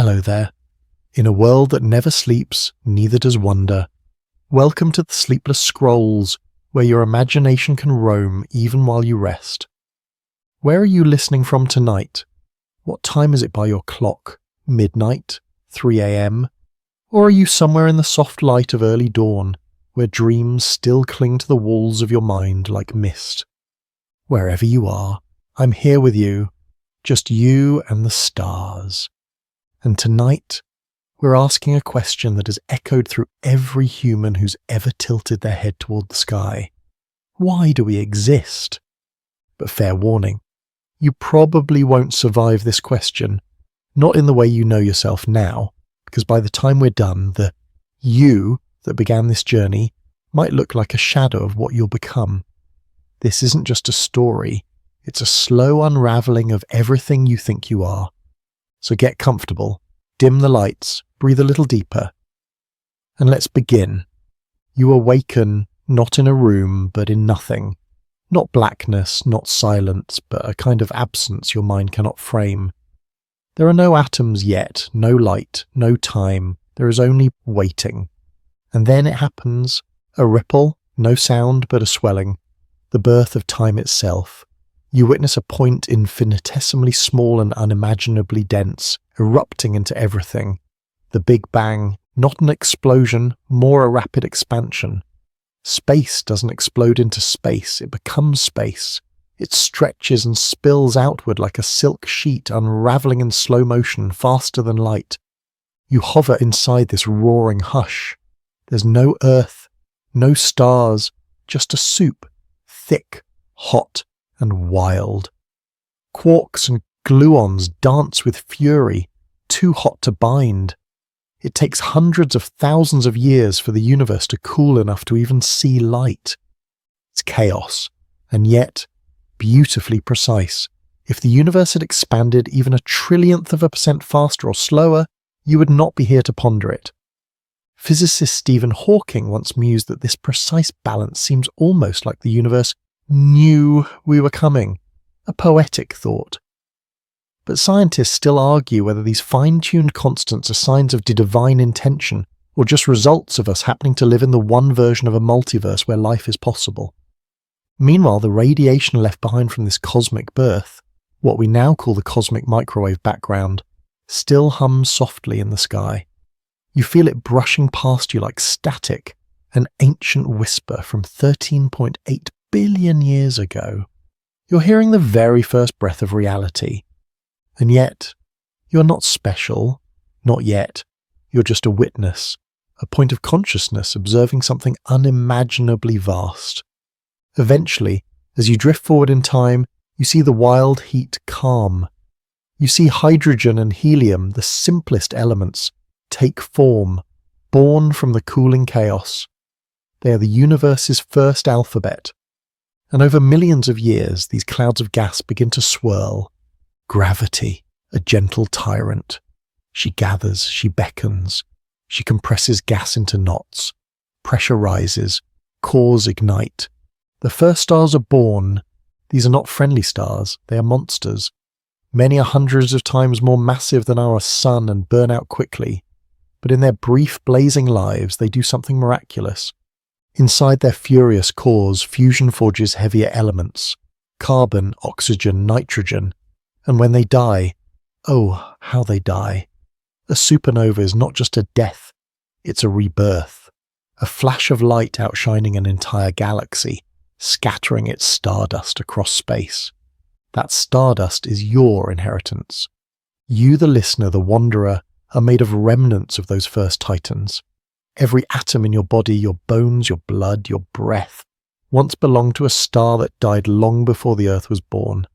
Hello there. In a world that never sleeps, neither does wonder. Welcome to the Sleepless Scrolls, where your imagination can roam even while you rest. Where are you listening from tonight? What time is it by your clock? Midnight? 3 a.m.? Or are you somewhere in the soft light of early dawn, where dreams still cling to the walls of your mind like mist? Wherever you are, I'm here with you, just you and the stars. And tonight, we're asking a question that has echoed through every human who's ever tilted their head toward the sky. Why do we exist? But fair warning, you probably won't survive this question, not in the way you know yourself now, because by the time we're done, the you that began this journey might look like a shadow of what you'll become. This isn't just a story, it's a slow unraveling of everything you think you are. So get comfortable, dim the lights, breathe a little deeper, and let's begin. You awaken not in a room, but in nothing. Not blackness, not silence, but a kind of absence your mind cannot frame. There are no atoms yet, no light, no time, there is only waiting. And then it happens, a ripple, no sound but a swelling, the birth of time itself. You witness a point infinitesimally small and unimaginably dense, erupting into everything. The Big Bang, not an explosion, more a rapid expansion. Space doesn't explode into space, it becomes space. It stretches and spills outward like a silk sheet unraveling in slow motion, faster than light. You hover inside this roaring hush. There's no earth, no stars, just a soup, thick, hot, and wild. Quarks and gluons dance with fury, too hot to bind. It takes hundreds of thousands of years for the universe to cool enough to even see light. It's chaos, and yet beautifully precise. If the universe had expanded even a trillionth of a percent faster or slower, you would not be here to ponder it. Physicist Stephen Hawking once mused that this precise balance seems almost like the universe knew we were coming, a poetic thought. But scientists still argue whether these fine-tuned constants are signs of divine intention or just results of us happening to live in the one version of a multiverse where life is possible. Meanwhile, the radiation left behind from this cosmic birth, what we now call the cosmic microwave background, still hums softly in the sky. You feel it brushing past you like static, an ancient whisper from 13.8 billion years ago. You're hearing the very first breath of reality. And yet, you're not special, not yet. You're just a witness, a point of consciousness observing something unimaginably vast. Eventually, as you drift forward in time, you see the wild heat calm. You see hydrogen and helium, the simplest elements, take form, born from the cooling chaos. They are the universe's first alphabet. And over millions of years, these clouds of gas begin to swirl. Gravity, a gentle tyrant. She gathers, she beckons. She compresses gas into knots. Pressure rises. Cores ignite. The first stars are born. These are not friendly stars, they are monsters. Many are hundreds of times more massive than our sun and burn out quickly. But in their brief, blazing lives, they do something miraculous. Inside their furious cores, fusion forges heavier elements, carbon, oxygen, nitrogen, and when they die, oh, how they die. A supernova is not just a death, it's a rebirth, a flash of light outshining an entire galaxy, scattering its stardust across space. That stardust is your inheritance. You, the listener, the wanderer, are made of remnants of those first titans. Every atom in your body, your bones, your blood, your breath, once belonged to a star that died long before the Earth was born.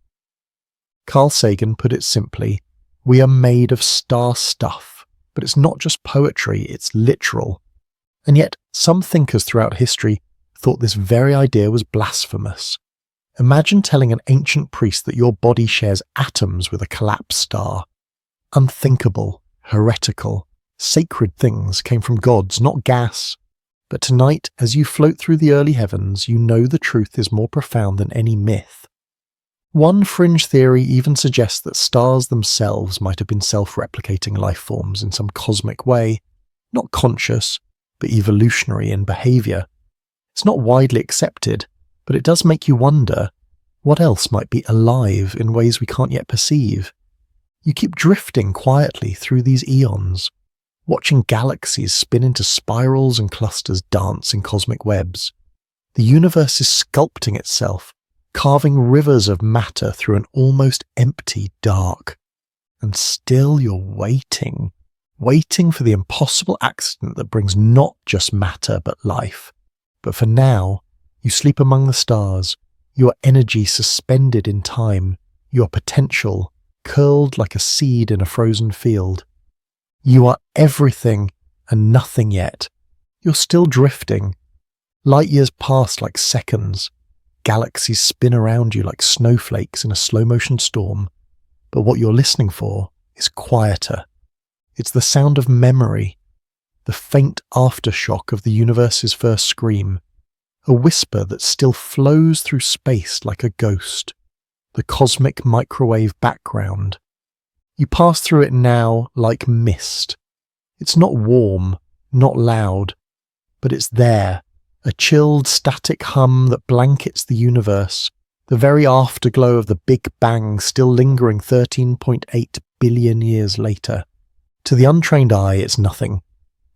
Carl Sagan put it simply, we are made of star stuff, but it's not just poetry, it's literal. And yet, some thinkers throughout history thought this very idea was blasphemous. Imagine telling an ancient priest that your body shares atoms with a collapsed star. Unthinkable, heretical. Sacred things came from gods, not gas. But tonight, as you float through the early heavens, you know the truth is more profound than any myth. One fringe theory even suggests that stars themselves might have been self-replicating life forms in some cosmic way, not conscious, but evolutionary in behaviour. It's not widely accepted, but it does make you wonder, what else might be alive in ways we can't yet perceive? You keep drifting quietly through these eons, watching galaxies spin into spirals and clusters dance in cosmic webs. The universe is sculpting itself, carving rivers of matter through an almost empty dark. And still you're waiting for the impossible accident that brings not just matter but life. But for now, you sleep among the stars, your energy suspended in time, your potential curled like a seed in a frozen field. You are everything and nothing yet. You're still drifting. Light years pass like seconds. Galaxies spin around you like snowflakes in a slow-motion storm. But what you're listening for is quieter. It's the sound of memory, the faint aftershock of the universe's first scream, a whisper that still flows through space like a ghost, the cosmic microwave background. You pass through it now like mist. It's not warm, not loud, but it's there, a chilled static hum that blankets the universe, the very afterglow of the Big Bang still lingering 13.8 billion years later. To the untrained eye, it's nothing,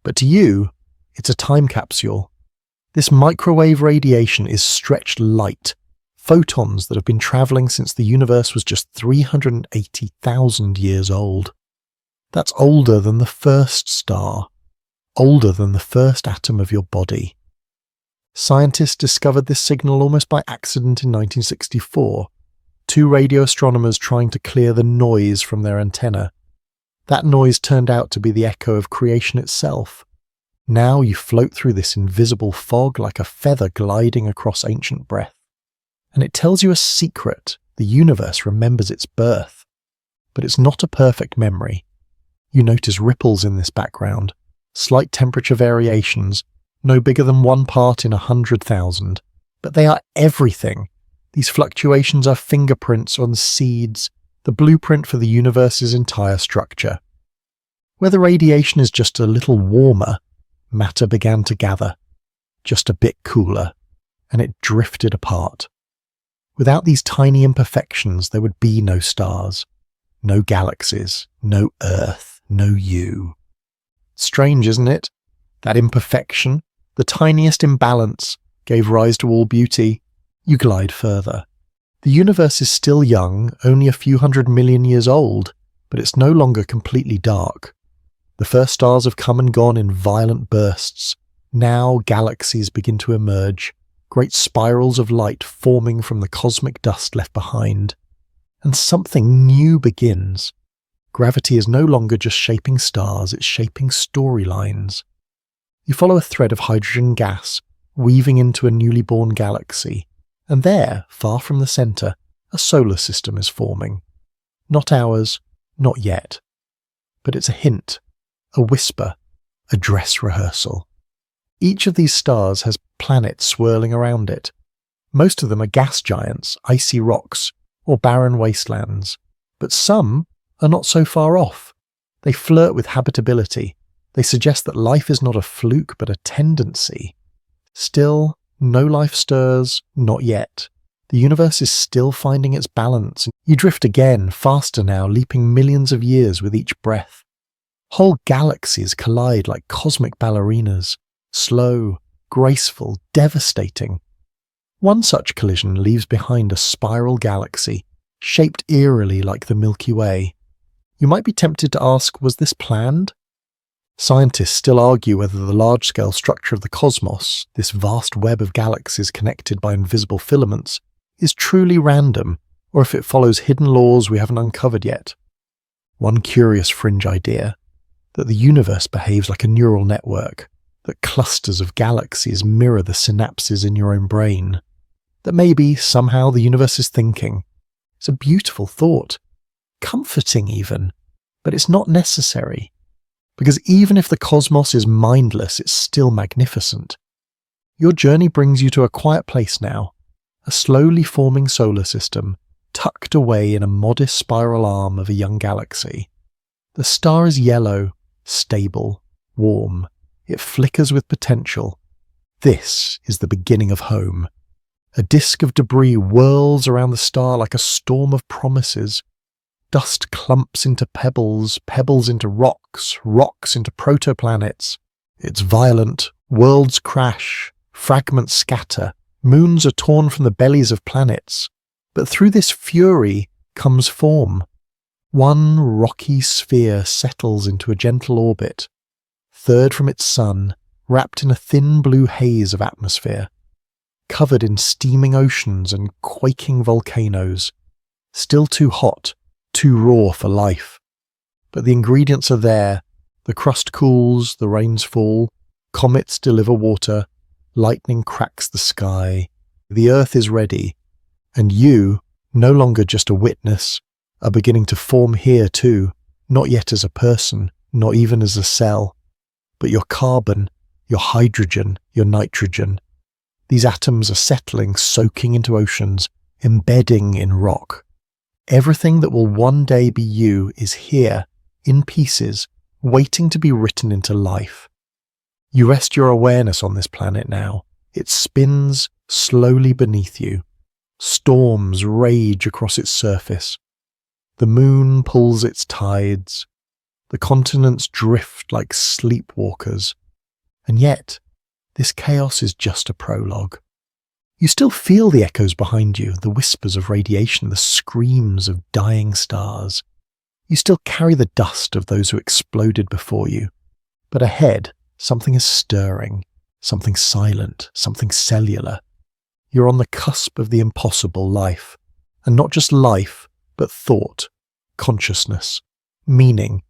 but to you, it's a time capsule. This microwave radiation is stretched light, photons that have been travelling since the universe was just 380,000 years old. That's older than the first star, older than the first atom of your body. Scientists discovered this signal almost by accident in 1964, two radio astronomers trying to clear the noise from their antenna. That noise turned out to be the echo of creation itself. Now you float through this invisible fog like a feather gliding across ancient breath. And it tells you a secret. The universe remembers its birth. But it's not a perfect memory. You notice ripples in this background, slight temperature variations, no bigger than 1 part in 100,000. But they are everything. These fluctuations are fingerprints on seeds, the blueprint for the universe's entire structure. Where the radiation is just a little warmer, matter began to gather, just a bit cooler, and it drifted apart. Without these tiny imperfections, there would be no stars, no galaxies, no Earth, no you. Strange, isn't it? That imperfection, the tiniest imbalance, gave rise to all beauty. You glide further. The universe is still young, only a few 100 million years old, but it's no longer completely dark. The first stars have come and gone in violent bursts. Now galaxies begin to emerge, great spirals of light forming from the cosmic dust left behind. And something new begins. Gravity is no longer just shaping stars, it's shaping storylines. You follow a thread of hydrogen gas, weaving into a newly born galaxy, and there, far from the centre, a solar system is forming. Not ours, not yet. But it's a hint. A whisper, a dress rehearsal. Each of these stars has planets swirling around it. Most of them are gas giants, icy rocks, or barren wastelands. But some are not so far off. They flirt with habitability. They suggest that life is not a fluke but a tendency. Still, no life stirs, not yet. The universe is still finding its balance. You drift again, faster now, leaping millions of years with each breath. Whole galaxies collide like cosmic ballerinas, slow, graceful, devastating. One such collision leaves behind a spiral galaxy, shaped eerily like the Milky Way. You might be tempted to ask, was this planned? Scientists still argue whether the large-scale structure of the cosmos, this vast web of galaxies connected by invisible filaments, is truly random, or if it follows hidden laws we haven't uncovered yet. One curious fringe idea: that the universe behaves like a neural network, that clusters of galaxies mirror the synapses in your own brain, that maybe, somehow, the universe is thinking. It's a beautiful thought, comforting even, but it's not necessary, because even if the cosmos is mindless, it's still magnificent. Your journey brings you to a quiet place now, a slowly forming solar system, tucked away in a modest spiral arm of a young galaxy. The star is yellow, stable, warm. It flickers with potential. This is the beginning of home. A disk of debris whirls around the star like a storm of promises. Dust clumps into pebbles, pebbles into rocks, rocks into protoplanets. It's violent. Worlds crash. Fragments scatter. Moons are torn from the bellies of planets. But through this fury comes form. One rocky sphere settles into a gentle orbit, third from its sun, wrapped in a thin blue haze of atmosphere, covered in steaming oceans and quaking volcanoes, still too hot, too raw for life. But the ingredients are there. The crust cools, the rains fall, comets deliver water, lightning cracks the sky. The earth is ready, and you, no longer just a witness, are beginning to form here too, not yet as a person, not even as a cell, but your carbon, your hydrogen, your nitrogen. These atoms are settling, soaking into oceans, embedding in rock. Everything that will one day be you is here, in pieces, waiting to be written into life. You rest your awareness on this planet now. It spins slowly beneath you. Storms rage across its surface. The moon pulls its tides. The continents drift like sleepwalkers. And yet, this chaos is just a prologue. You still feel the echoes behind you, the whispers of radiation, the screams of dying stars. You still carry the dust of those who exploded before you. But ahead, something is stirring, something silent, something cellular. You're on the cusp of the impossible life. And not just life, but thought, consciousness, meaning.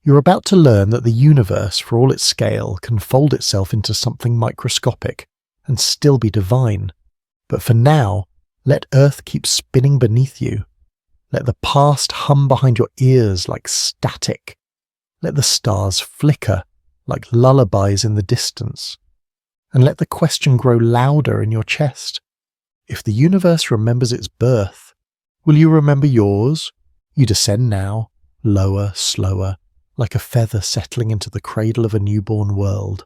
You're about to learn that the universe, for all its scale, can fold itself into something microscopic and still be divine. But for now, let Earth keep spinning beneath you. Let the past hum behind your ears like static. Let the stars flicker like lullabies in the distance. And let the question grow louder in your chest. If the universe remembers its birth, will you remember yours? You descend now, lower, slower, like a feather settling into the cradle of a newborn world.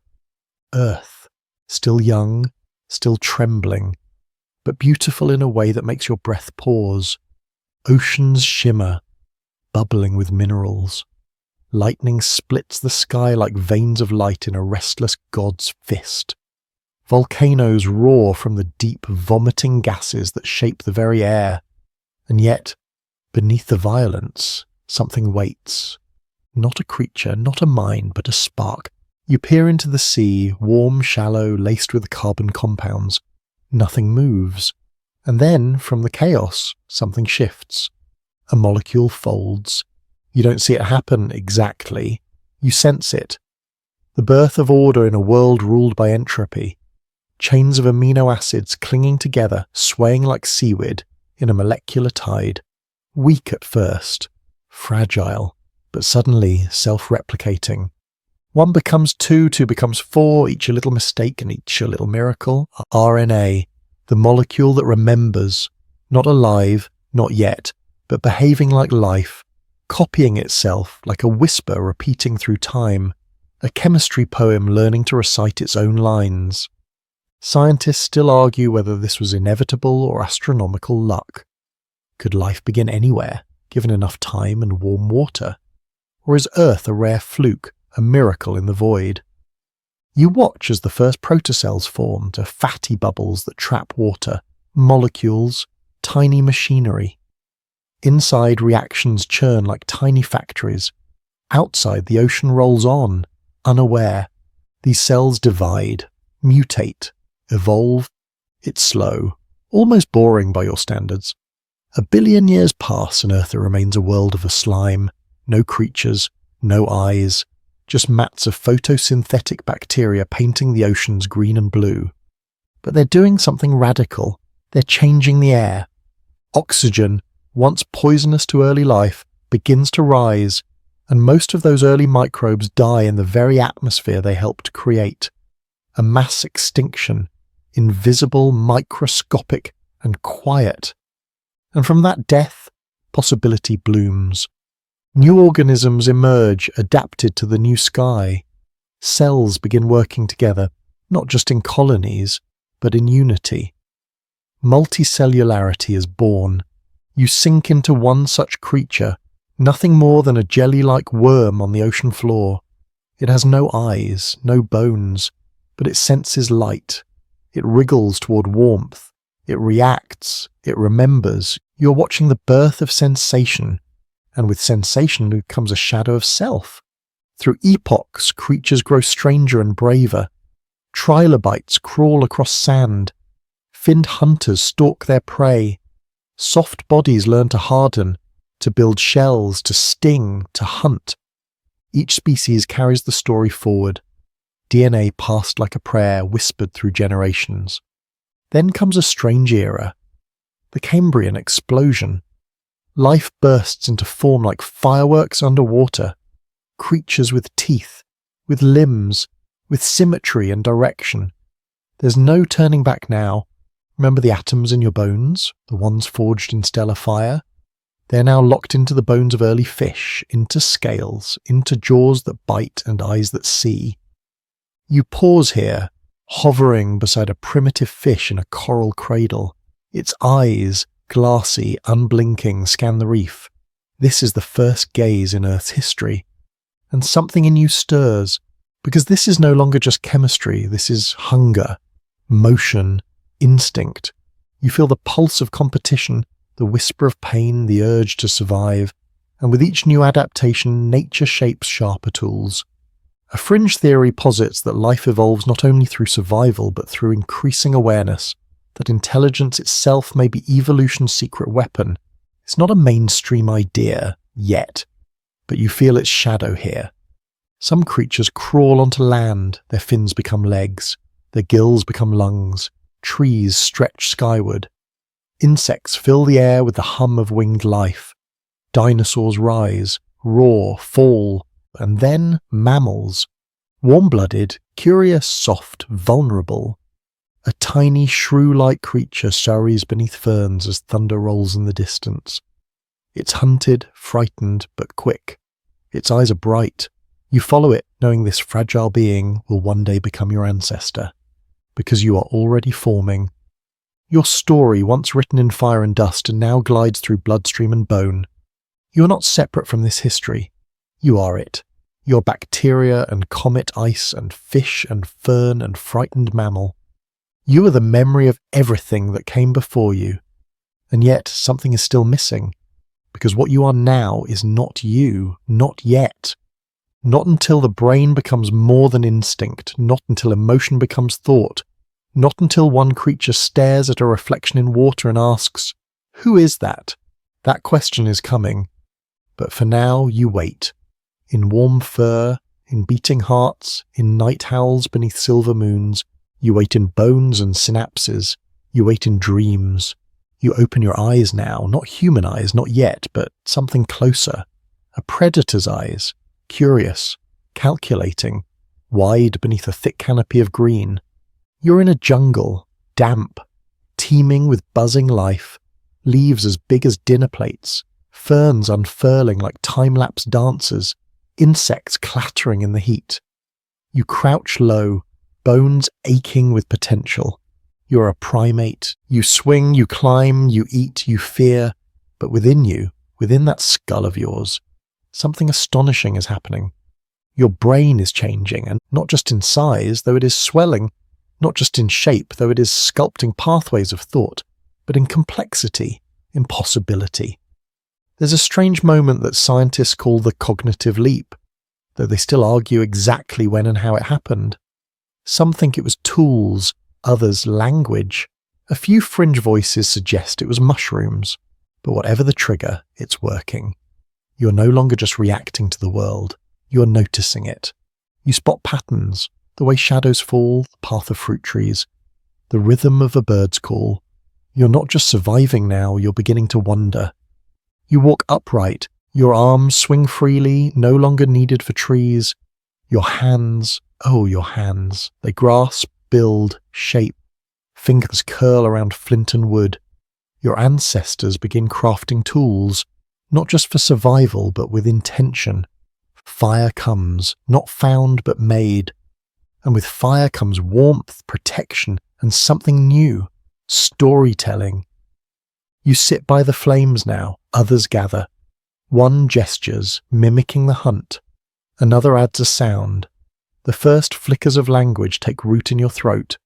Earth, still young, still trembling, but beautiful in a way that makes your breath pause. Oceans shimmer, bubbling with minerals. Lightning splits the sky like veins of light in a restless god's fist. Volcanoes roar from the deep, vomiting gases that shape the very air. And yet, beneath the violence, something waits. Not a creature, not a mind, but a spark. You peer into the sea, warm, shallow, laced with carbon compounds. Nothing moves. And then, from the chaos, something shifts. A molecule folds. You don't see it happen exactly. You sense it. The birth of order in a world ruled by entropy. Chains of amino acids clinging together, swaying like seaweed in a molecular tide. Weak at first, fragile, but suddenly self-replicating. One becomes two, two becomes four, each a little mistake and each a little miracle. RNA, the molecule that remembers, not alive, not yet, but behaving like life, copying itself like a whisper repeating through time, a chemistry poem learning to recite its own lines. Scientists still argue whether this was inevitable or astronomical luck. Could life begin anywhere, given enough time and warm water? Or is Earth a rare fluke, a miracle in the void? You watch as the first protocells form to fatty bubbles that trap water, molecules, tiny machinery. Inside, reactions churn like tiny factories. Outside, the ocean rolls on, unaware. These cells divide, mutate, evolve. It's slow, almost boring by your standards. 1 billion years pass and Earth remains a world of a slime. No creatures, no eyes, just mats of photosynthetic bacteria painting the oceans green and blue. But they're doing something radical. They're changing the air. Oxygen, once poisonous to early life, begins to rise, and most of those early microbes die in the very atmosphere they helped create. A mass extinction, invisible, microscopic, and quiet. And from that death, possibility blooms. New organisms emerge, adapted to the new sky. Cells begin working together, not just in colonies, but in unity. Multicellularity is born. You sink into one such creature, nothing more than a jelly-like worm on the ocean floor. It has no eyes, no bones, but it senses light. It wriggles toward warmth. It reacts. It remembers. You're watching the birth of sensation, and with sensation comes a shadow of self. Through epochs, creatures grow stranger and braver. Trilobites crawl across sand. Finned hunters stalk their prey. Soft bodies learn to harden, to build shells, to sting, to hunt. Each species carries the story forward. DNA passed like a prayer, whispered through generations. Then comes a strange era. The Cambrian explosion. Life bursts into form like fireworks underwater. Creatures with teeth, with limbs, with symmetry and direction. There's no turning back now. Remember the atoms in your bones, the ones forged in stellar fire? They're now locked into the bones of early fish, into scales, into jaws that bite and eyes that see. You pause here, hovering beside a primitive fish in a coral cradle. Its eyes, glassy, unblinking, scan the reef. This is the first gaze in Earth's history. And something in you stirs, because this is no longer just chemistry, this is hunger, motion, instinct. You feel the pulse of competition, the whisper of pain, the urge to survive, and with each new adaptation, nature shapes sharper tools. A fringe theory posits that life evolves not only through survival, but through increasing awareness, that intelligence itself may be evolution's secret weapon. It's not a mainstream idea, yet, but you feel its shadow here. Some creatures crawl onto land, their fins become legs, their gills become lungs, trees stretch skyward. Insects fill the air with the hum of winged life. Dinosaurs rise, roar, fall, and then mammals. Warm-blooded, curious, soft, vulnerable. A tiny, shrew-like creature scurries beneath ferns as thunder rolls in the distance. It's hunted, frightened, but quick. Its eyes are bright. You follow it, knowing this fragile being will one day become your ancestor, because you are already forming. Your story, once written in fire and dust, now glides through bloodstream and bone. You are not separate from this history. You are it. Your bacteria and comet ice and fish and fern and frightened mammal. You are the memory of everything that came before you. And yet something is still missing, because what you are now is not you, not yet. Not until the brain becomes more than instinct, not until emotion becomes thought, not until one creature stares at a reflection in water and asks, "Who is that?" That question is coming. But for now, you wait. In warm fur, in beating hearts, in night howls beneath silver moons, you wait in bones and synapses, you wait in dreams. You open your eyes now, not human eyes, not yet, but something closer. A predator's eyes, curious, calculating, wide beneath a thick canopy of green. You're in a jungle, damp, teeming with buzzing life, leaves as big as dinner plates, ferns unfurling like time-lapse dancers, insects clattering in the heat. You crouch low, bones aching with potential. You're a primate. You swing, you climb, you eat, you fear, but within you, within that skull of yours, something astonishing is happening. Your brain is changing, and not just in size, though it is swelling, not just in shape, though it is sculpting pathways of thought, but in complexity, in possibility. There's a strange moment that scientists call the cognitive leap, though they still argue exactly when and how it happened. Some think it was tools, others language. A few fringe voices suggest it was mushrooms, but whatever the trigger, it's working. You're no longer just reacting to the world, you're noticing it. You spot patterns, the way shadows fall, the path of fruit trees, the rhythm of a bird's call. You're not just surviving now, you're beginning to wonder. You walk upright, your arms swing freely, no longer needed for trees. Your hands, oh your hands, they grasp, build, shape. Fingers curl around flint and wood. Your ancestors begin crafting tools, not just for survival, but with intention. Fire comes, not found but made. And with fire comes warmth, protection, and something new, storytelling. You sit by the flames now, others gather. One gestures, mimicking the hunt. Another adds a sound. The first flickers of language take root in your throat.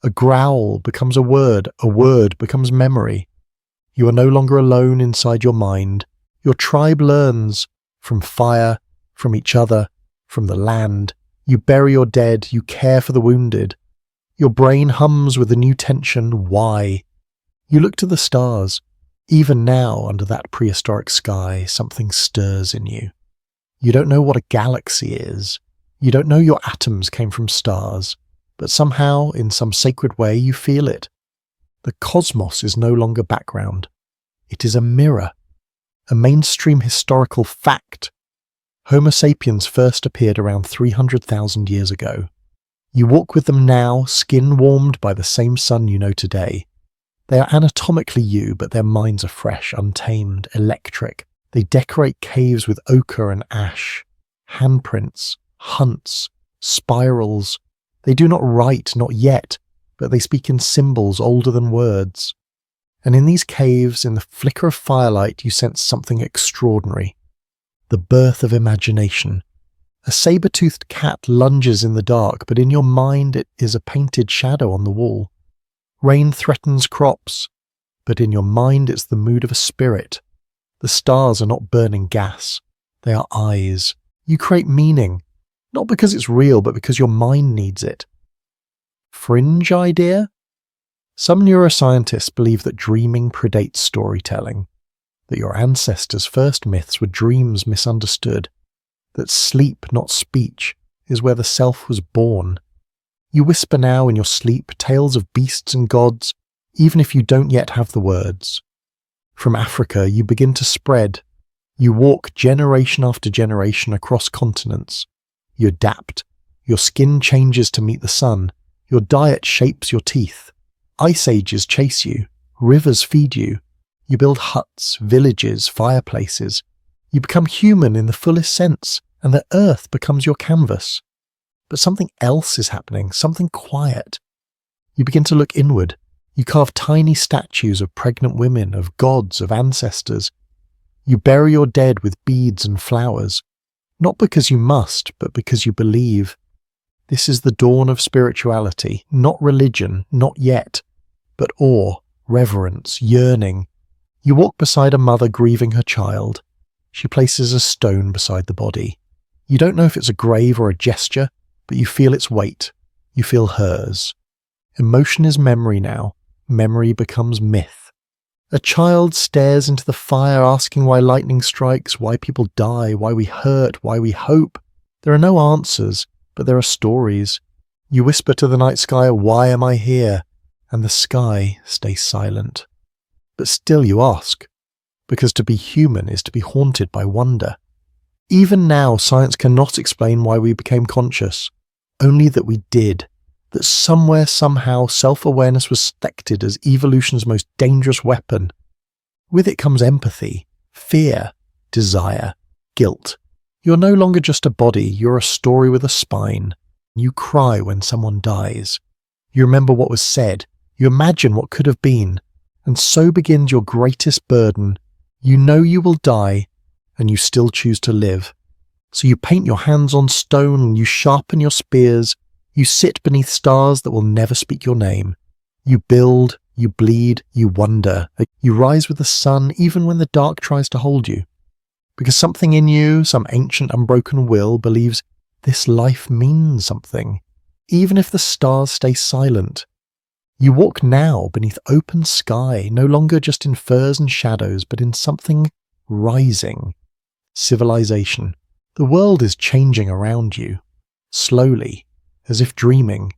A growl becomes a word becomes memory. You are no longer alone inside your mind. Your tribe learns from fire, from each other, from the land. You bury your dead, you care for the wounded. Your brain hums with a new tension, why? You look to the stars. Even now, under that prehistoric sky, something stirs in you. You don't know what a galaxy is. You don't know your atoms came from stars, but somehow, in some sacred way, you feel it. The cosmos is no longer background. It is a mirror, a mainstream historical fact. Homo sapiens first appeared around 300,000 years ago. You walk with them now, skin warmed by the same sun you know today. They are anatomically you, but their minds are fresh, untamed, electric. They decorate caves with ochre and ash, handprints, hunts, spirals. They do not write, not yet, but they speak in symbols older than words. And in these caves, in the flicker of firelight, you sense something extraordinary. The birth of imagination. A saber-toothed cat lunges in the dark, but in your mind it is a painted shadow on the wall. Rain threatens crops, but in your mind it's the mood of a spirit. The stars are not burning gas. They are eyes. You create meaning, not because it's real, but because your mind needs it. Fringe idea? Some neuroscientists believe that dreaming predates storytelling, that your ancestors' first myths were dreams misunderstood, that sleep, not speech, is where the self was born. You whisper now in your sleep tales of beasts and gods, even if you don't yet have the words. From Africa, you begin to spread. You walk generation after generation across continents. You adapt. Your skin changes to meet the sun. Your diet shapes your teeth. Ice ages chase you. Rivers feed you. You build huts, villages, fireplaces. You become human in the fullest sense, and the earth becomes your canvas. But something else is happening, something quiet. You begin to look inward. You carve tiny statues of pregnant women, of gods, of ancestors. You bury your dead with beads and flowers, not because you must, but because you believe. This is the dawn of spirituality, not religion, not yet, but awe, reverence, yearning. You walk beside a mother grieving her child. She places a stone beside the body. You don't know if it's a grave or a gesture, but you feel its weight. You feel hers. Emotion is memory now. Memory becomes myth. A child stares into the fire asking why lightning strikes, why people die, why we hurt, why we hope. There are no answers, but there are stories. You whisper to the night sky, "Why am I here?" And the sky stays silent. But still you ask, because to be human is to be haunted by wonder. Even now, science cannot explain why we became conscious, only that we did, that somewhere, somehow, self-awareness was selected as evolution's most dangerous weapon. With it comes empathy, fear, desire, guilt. You're no longer just a body, you're a story with a spine. You cry when someone dies. You remember what was said, you imagine what could have been, and so begins your greatest burden. You know you will die, and you still choose to live. So you paint your hands on stone, and you sharpen your spears. You sit beneath stars that will never speak your name. You build, you bleed, you wonder. You rise with the sun even when the dark tries to hold you. Because something in you, some ancient unbroken will, believes this life means something, even if the stars stay silent. You walk now beneath open sky, no longer just in furs and shadows, but in something rising. Civilization. The world is changing around you, slowly, as if dreaming.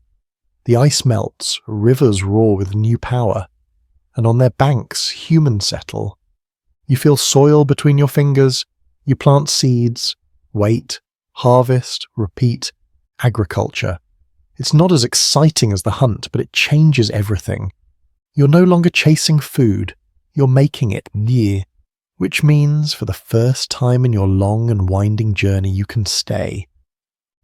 The ice melts, rivers roar with new power, and on their banks humans settle. You feel soil between your fingers, you plant seeds, wait, harvest, repeat, agriculture. It's not as exciting as the hunt, but it changes everything. You're no longer chasing food, You're making it near, which means for the first time in your long and winding journey you can stay.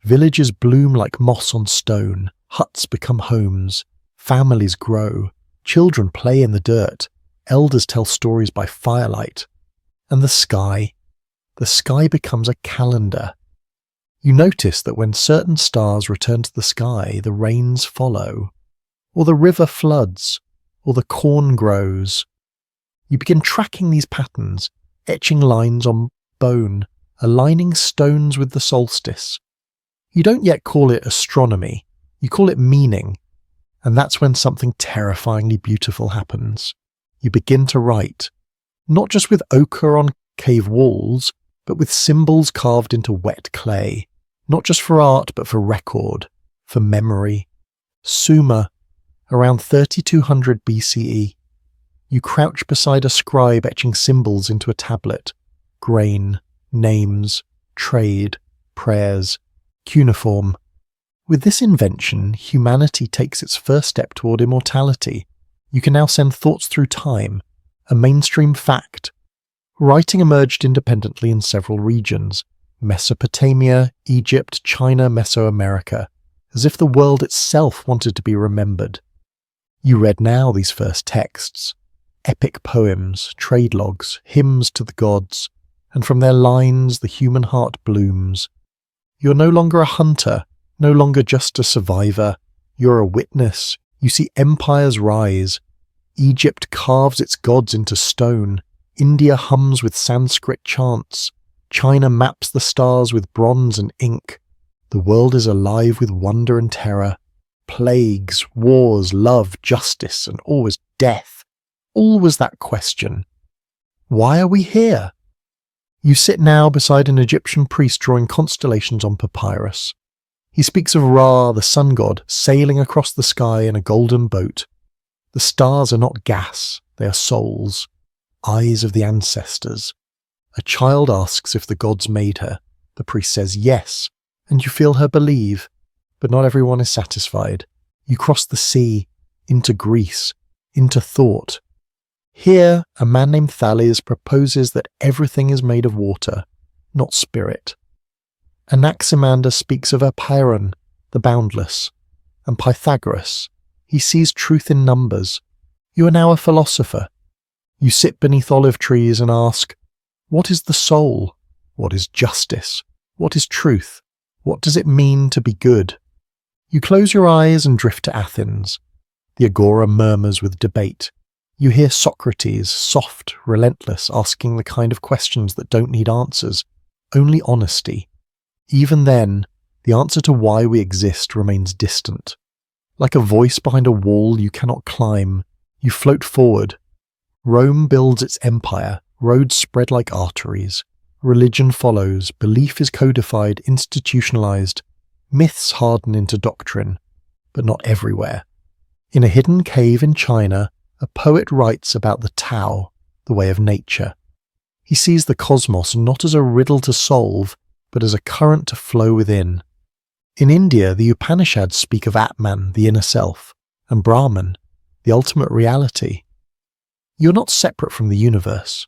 Villages bloom like moss on stone, huts become homes, families grow, children play in the dirt, elders tell stories by firelight. And the sky becomes a calendar. You notice that when certain stars return to the sky, the rains follow, or the river floods, or the corn grows. You begin tracking these patterns, etching lines on bone, aligning stones with the solstice. You don't yet call it astronomy, you call it meaning, and that's when something terrifyingly beautiful happens. You begin to write, not just with ochre on cave walls, but with symbols carved into wet clay, not just for art but for record, for memory. Sumer, around 3200 BCE. You crouch beside a scribe etching symbols into a tablet. Grain, names, trade, prayers, cuneiform. With this invention, humanity takes its first step toward immortality. You can now send thoughts through time, a mainstream fact. Writing emerged independently in several regions: Mesopotamia, Egypt, China, Mesoamerica, as if the world itself wanted to be remembered. You read now these first texts, epic poems, trade logs, hymns to the gods, and from their lines the human heart blooms. You're no longer a hunter, no longer just a survivor. You're a witness. You see empires rise. Egypt carves its gods into stone. India hums with Sanskrit chants. China maps the stars with bronze and ink. The world is alive with wonder and terror. Plagues, wars, love, justice, and always death. Always that question. Why are we here? You sit now beside an Egyptian priest drawing constellations on papyrus. He speaks of Ra, the sun god, sailing across the sky in a golden boat. The stars are not gas, they are souls, eyes of the ancestors. A child asks if the gods made her. The priest says yes, and you feel her believe. But not everyone is satisfied. You cross the sea, into Greece, into thought. Here, a man named Thales proposes that everything is made of water, not spirit. Anaximander speaks of Apeiron, the boundless, and Pythagoras. He sees truth in numbers. You are now a philosopher. You sit beneath olive trees and ask, what is the soul? What is justice? What is truth? What does it mean to be good? You close your eyes and drift to Athens. The agora murmurs with debate. You hear Socrates, soft, relentless, asking the kind of questions that don't need answers, only honesty. Even then, the answer to why we exist remains distant. Like a voice behind a wall you cannot climb, you float forward. Rome builds its empire, roads spread like arteries. Religion follows, belief is codified, institutionalized. Myths harden into doctrine, but not everywhere. In a hidden cave in China, a poet writes about the Tao, the way of nature. He sees the cosmos not as a riddle to solve, but as a current to flow within. In India, the Upanishads speak of Atman, the inner self, and Brahman, the ultimate reality. You're not separate from the universe.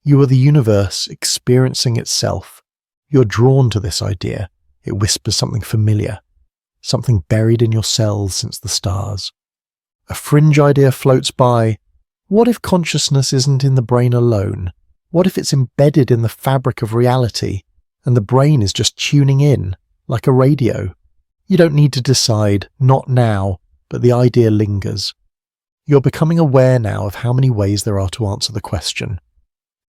You are the universe experiencing itself. You're drawn to this idea. It whispers something familiar, something buried in your cells since the stars. A fringe idea floats by. What if consciousness isn't in the brain alone? What if it's embedded in the fabric of reality, and the brain is just tuning in, like a radio? You don't need to decide, not now, but the idea lingers. You're becoming aware now of how many ways there are to answer the question.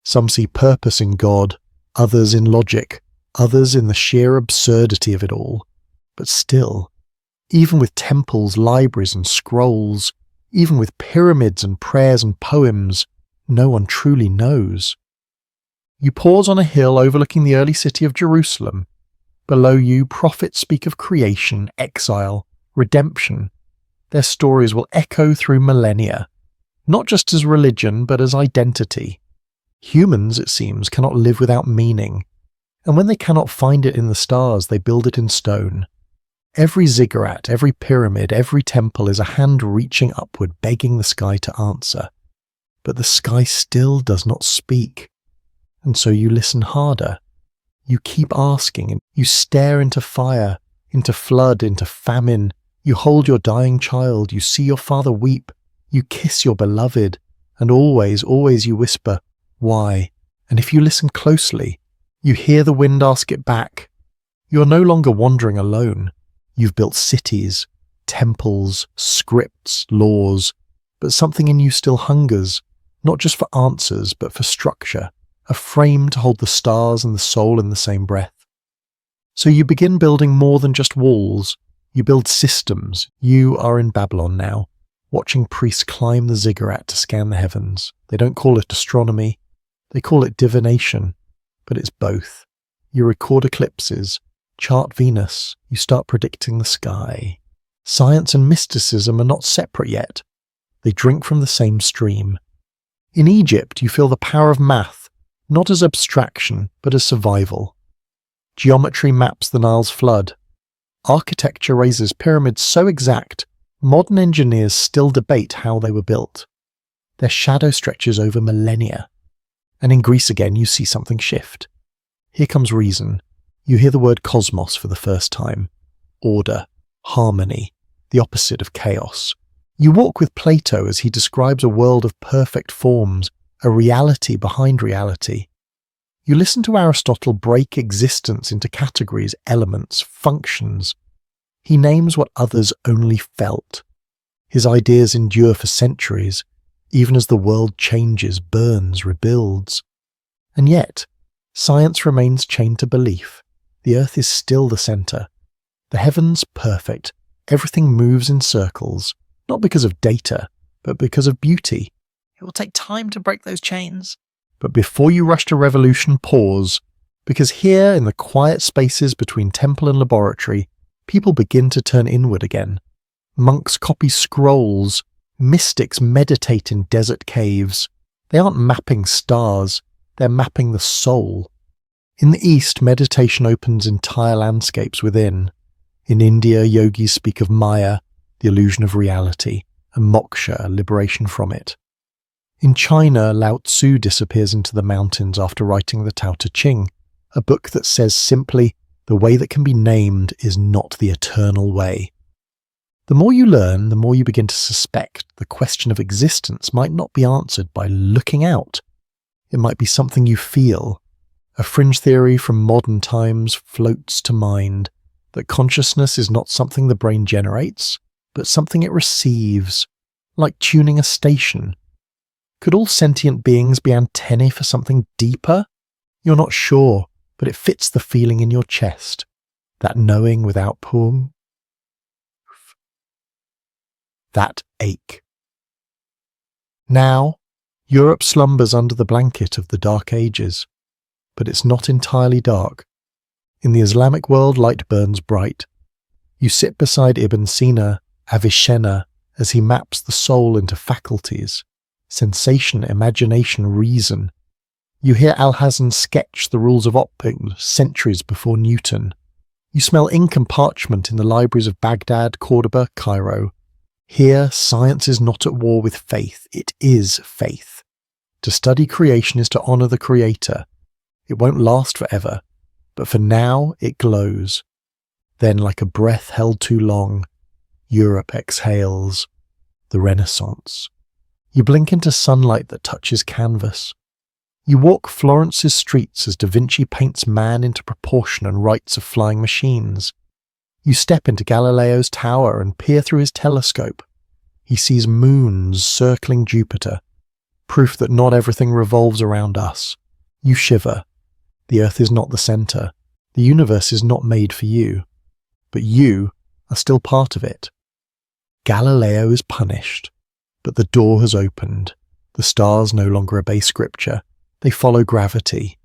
Some see purpose in God, others in logic, others in the sheer absurdity of it all. But still, even with temples, libraries and scrolls, even with pyramids and prayers and poems, no one truly knows. You pause on a hill overlooking the early city of Jerusalem. Below you, prophets speak of creation, exile, redemption. Their stories will echo through millennia, not just as religion, but as identity. Humans, it seems, cannot live without meaning, and when they cannot find it in the stars, they build it in stone. Every ziggurat, every pyramid, every temple is a hand reaching upward, begging the sky to answer. but the sky still does not speak. And so you listen harder. You keep asking, and you stare into fire, into flood, into famine. You hold your dying child, you see your father weep, you kiss your beloved, and always, always you whisper, why? And if you listen closely, you hear the wind ask it back. You are no longer wandering alone. You've built cities, temples, scripts, laws, but something in you still hungers, not just for answers, but for structure, a frame to hold the stars and the soul in the same breath. So you begin building more than just walls. You build systems. You are in Babylon now, watching priests climb the ziggurat to scan the heavens. They don't call it astronomy. They call it divination, but it's both. You record eclipses, chart Venus, you start predicting the sky. Science and mysticism are not separate yet. They drink from the same stream. In Egypt, you feel the power of math, not as abstraction, but as survival. Geometry maps the Nile's flood. Architecture raises pyramids so exact, modern engineers still debate how they were built. Their shadow stretches over millennia. And in Greece again, you see something shift. Here comes reason. You hear the word cosmos for the first time. Order, harmony, the opposite of chaos. You walk with Plato as he describes a world of perfect forms, a reality behind reality. You listen to Aristotle break existence into categories, elements, functions. He names what others only felt. His ideas endure for centuries, even as the world changes, burns, rebuilds. And yet, science remains chained to belief. The earth is still the centre. The heavens perfect. Everything moves in circles, not because of data, but because of beauty. It will take time to break those chains. But before you rush to revolution, pause, because here in the quiet spaces between temple and laboratory, people begin to turn inward again. Monks copy scrolls. Mystics meditate in desert caves. They aren't mapping stars, they're mapping the soul. In the East, meditation opens entire landscapes within. In India, yogis speak of Maya, the illusion of reality, and moksha, liberation from it. In China, Lao Tzu disappears into the mountains after writing the Tao Te Ching, a book that says simply, the way that can be named is not the eternal way. The more you learn, the more you begin to suspect the question of existence might not be answered by looking out. It might be something you feel. A fringe theory from modern times floats to mind that consciousness is not something the brain generates, but something it receives, like tuning a station. Could all sentient beings be antennae for something deeper? You're not sure, but it fits the feeling in your chest, that knowing without poem. That ache. Now, Europe slumbers under the blanket of the Dark Ages, but it's not entirely dark. In the Islamic world, light burns bright. You sit beside Ibn Sina, Avicenna, as he maps the soul into faculties, sensation, imagination, reason. You hear Alhazen sketch the rules of optics centuries before Newton. You smell ink and parchment in the libraries of Baghdad, Cordoba, Cairo. Here, science is not at war with faith, it is faith. To study creation is to honour the Creator. It won't last forever, but for now it glows. Then, like a breath held too long, Europe exhales. The Renaissance. You blink into sunlight that touches canvas. You walk Florence's streets as Da Vinci paints man into proportion and writes of flying machines. You step into Galileo's tower and peer through his telescope. He sees moons circling Jupiter, proof that not everything revolves around us. You shiver. The earth is not the centre. The universe is not made for you. But you are still part of it. Galileo is punished, but the door has opened. The stars no longer obey scripture. They follow gravity.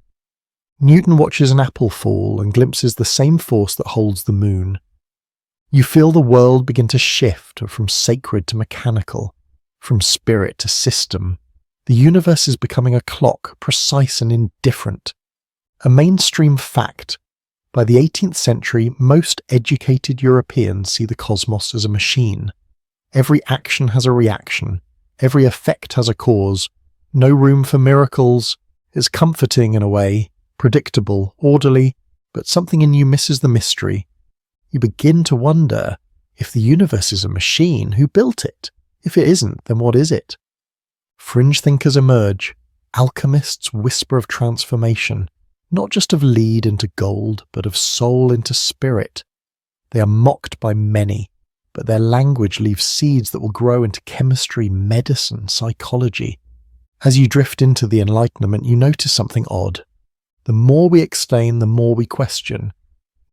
Newton watches an apple fall and glimpses the same force that holds the moon. You feel the world begin to shift from sacred to mechanical, from spirit to system. The universe is becoming a clock, precise and indifferent. A mainstream fact. By the 18th century, most educated Europeans see the cosmos as a machine. Every action has a reaction. Every effect has a cause. No room for miracles. It's comforting in a way, predictable, orderly, but something in you misses the mystery. You begin to wonder, if the universe is a machine, who built it? If it isn't, then what is it? Fringe thinkers emerge. Alchemists whisper of transformation, not just of lead into gold, but of soul into spirit. They are mocked by many, but their language leaves seeds that will grow into chemistry, medicine, psychology. As you drift into the Enlightenment, you notice something odd. The more we explain, the more we question.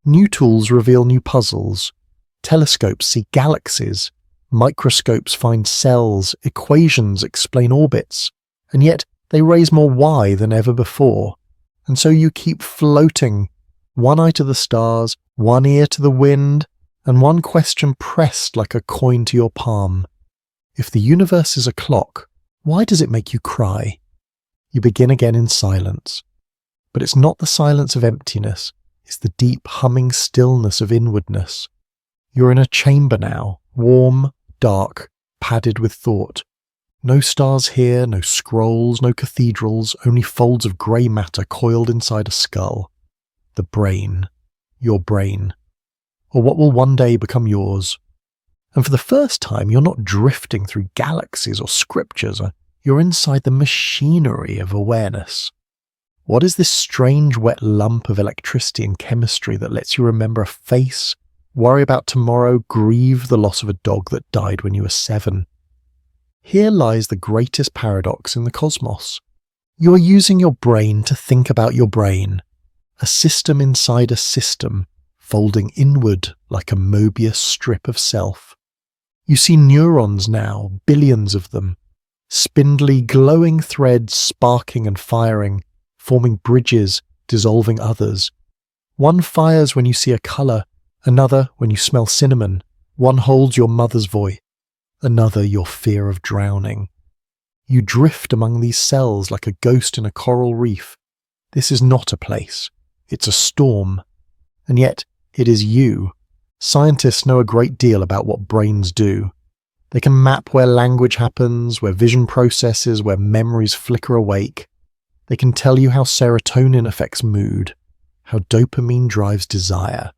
New tools reveal new puzzles. Telescopes see galaxies. Microscopes find cells. Equations explain orbits. And yet, they raise more why than ever before. And so you keep floating, one eye to the stars, one ear to the wind, and one question pressed like a coin to your palm. If the universe is a clock, why does it make you cry? You begin again in silence. But it's not the silence of emptiness, it's the deep humming stillness of inwardness. You're in a chamber now, warm, dark, padded with thought. No stars here, no scrolls, no cathedrals, only folds of grey matter coiled inside a skull. The brain. Your brain. Or what will one day become yours. And for the first time, you're not drifting through galaxies or scriptures. You're inside the machinery of awareness. What is this strange wet lump of electricity and chemistry that lets you remember a face, worry about tomorrow, grieve the loss of a dog that died when you were 7? Here lies the greatest paradox in the cosmos. You are using your brain to think about your brain, a system inside a system, folding inward like a Mobius strip of self. You see neurons now, billions of them, spindly, glowing threads sparking and firing, forming bridges, dissolving others. One fires when you see a colour, another when you smell cinnamon, one holds your mother's voice, another your fear of drowning. You drift among these cells like a ghost in a coral reef. This is not a place, it's a storm. And yet, it is you. Scientists know a great deal about what brains do. They can map where language happens, where vision processes, where memories flicker awake. They can tell you how serotonin affects mood, how dopamine drives desire.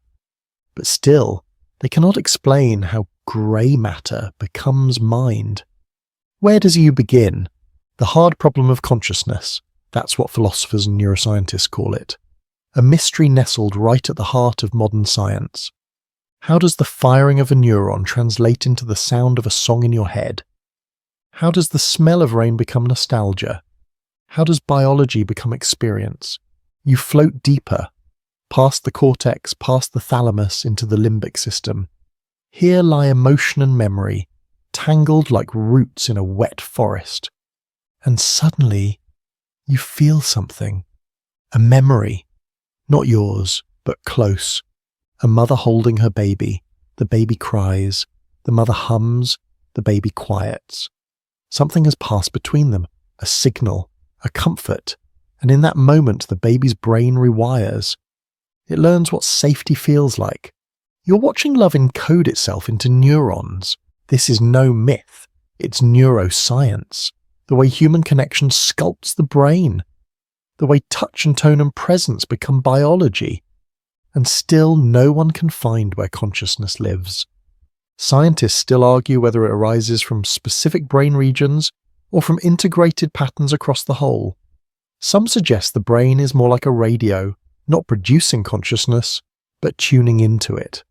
But still, they cannot explain how grey matter becomes mind. Where does you begin? The hard problem of consciousness. That's what philosophers and neuroscientists call it. A mystery nestled right at the heart of modern science. How does the firing of a neuron translate into the sound of a song in your head? How does the smell of rain become nostalgia? How does biology become experience? You float deeper, past the cortex, past the thalamus, into the limbic system. Here lie emotion and memory, tangled like roots in a wet forest. And suddenly, you feel something. A memory. Not yours, but close. A mother holding her baby. The baby cries. The mother hums. The baby quiets. Something has passed between them. A signal. A comfort. And in that moment, the baby's brain rewires. It learns what safety feels like. You're watching love encode itself into neurons. This is no myth. It's neuroscience. The way human connection sculpts the brain. The way touch and tone and presence become biology. And still no one can find where consciousness lives. Scientists still argue whether it arises from specific brain regions or from integrated patterns across the whole. Some suggest the brain is more like a radio, not producing consciousness, but tuning into it.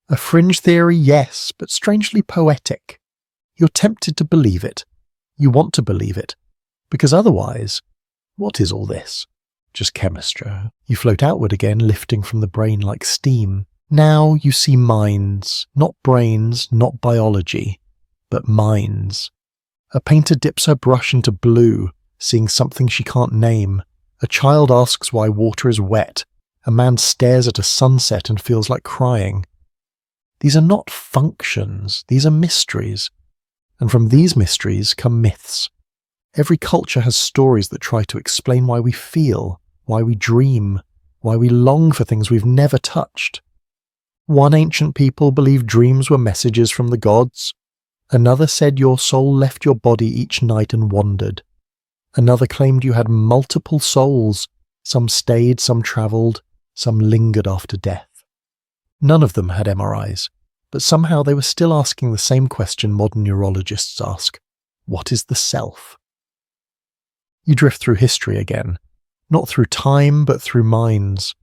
A fringe theory, yes, but strangely poetic. You're tempted to believe it. You want to believe it. Because otherwise, what is all this? Just chemistry. You float outward again, lifting from the brain like steam. Now you see minds, not brains, not biology, but minds. A painter dips her brush into blue, seeing something she can't name. A child asks why water is wet. A man stares at a sunset and feels like crying. These are not functions, these are mysteries. And from these mysteries come myths. Every culture has stories that try to explain why we feel, why we dream, why we long for things we've never touched. One ancient people believed dreams were messages from the gods. Another said your soul left your body each night and wandered. Another claimed you had multiple souls. Some stayed, some travelled, some lingered after death. None of them had MRIs, but somehow they were still asking the same question modern neurologists ask: what is the self? You drift through history again, not through time but through minds.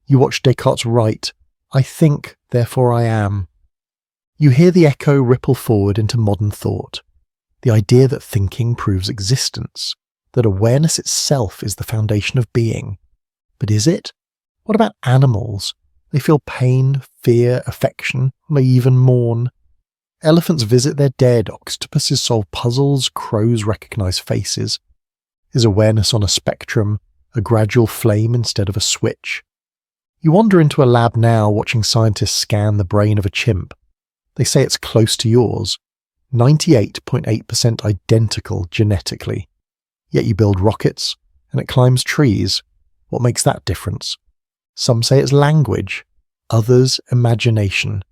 You watch Descartes write, "I think, therefore I am." You hear the echo ripple forward into modern thought, the idea that thinking proves existence, that awareness itself is the foundation of being. But is it? What about animals? They feel pain, fear, affection, they even mourn. Elephants visit their dead, octopuses solve puzzles, crows recognize faces. Is awareness on a spectrum, a gradual flame instead of a switch? You wander into a lab now watching scientists scan the brain of a chimp. They say it's close to yours, 98.8% identical genetically. Yet you build rockets, and it climbs trees. What makes that difference? Some say it's language, others imagination.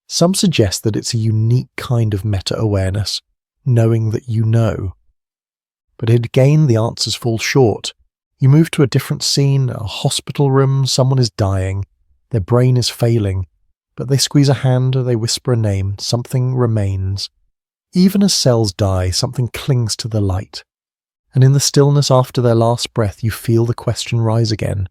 Some suggest that it's a unique kind of meta-awareness, knowing that you know. But again, the answers fall short. You move to a different scene, a hospital room, someone is dying, their brain is failing, but they squeeze a hand or they whisper a name, something remains. Even as cells die, something clings to the light. And in the stillness after their last breath, you feel the question rise again.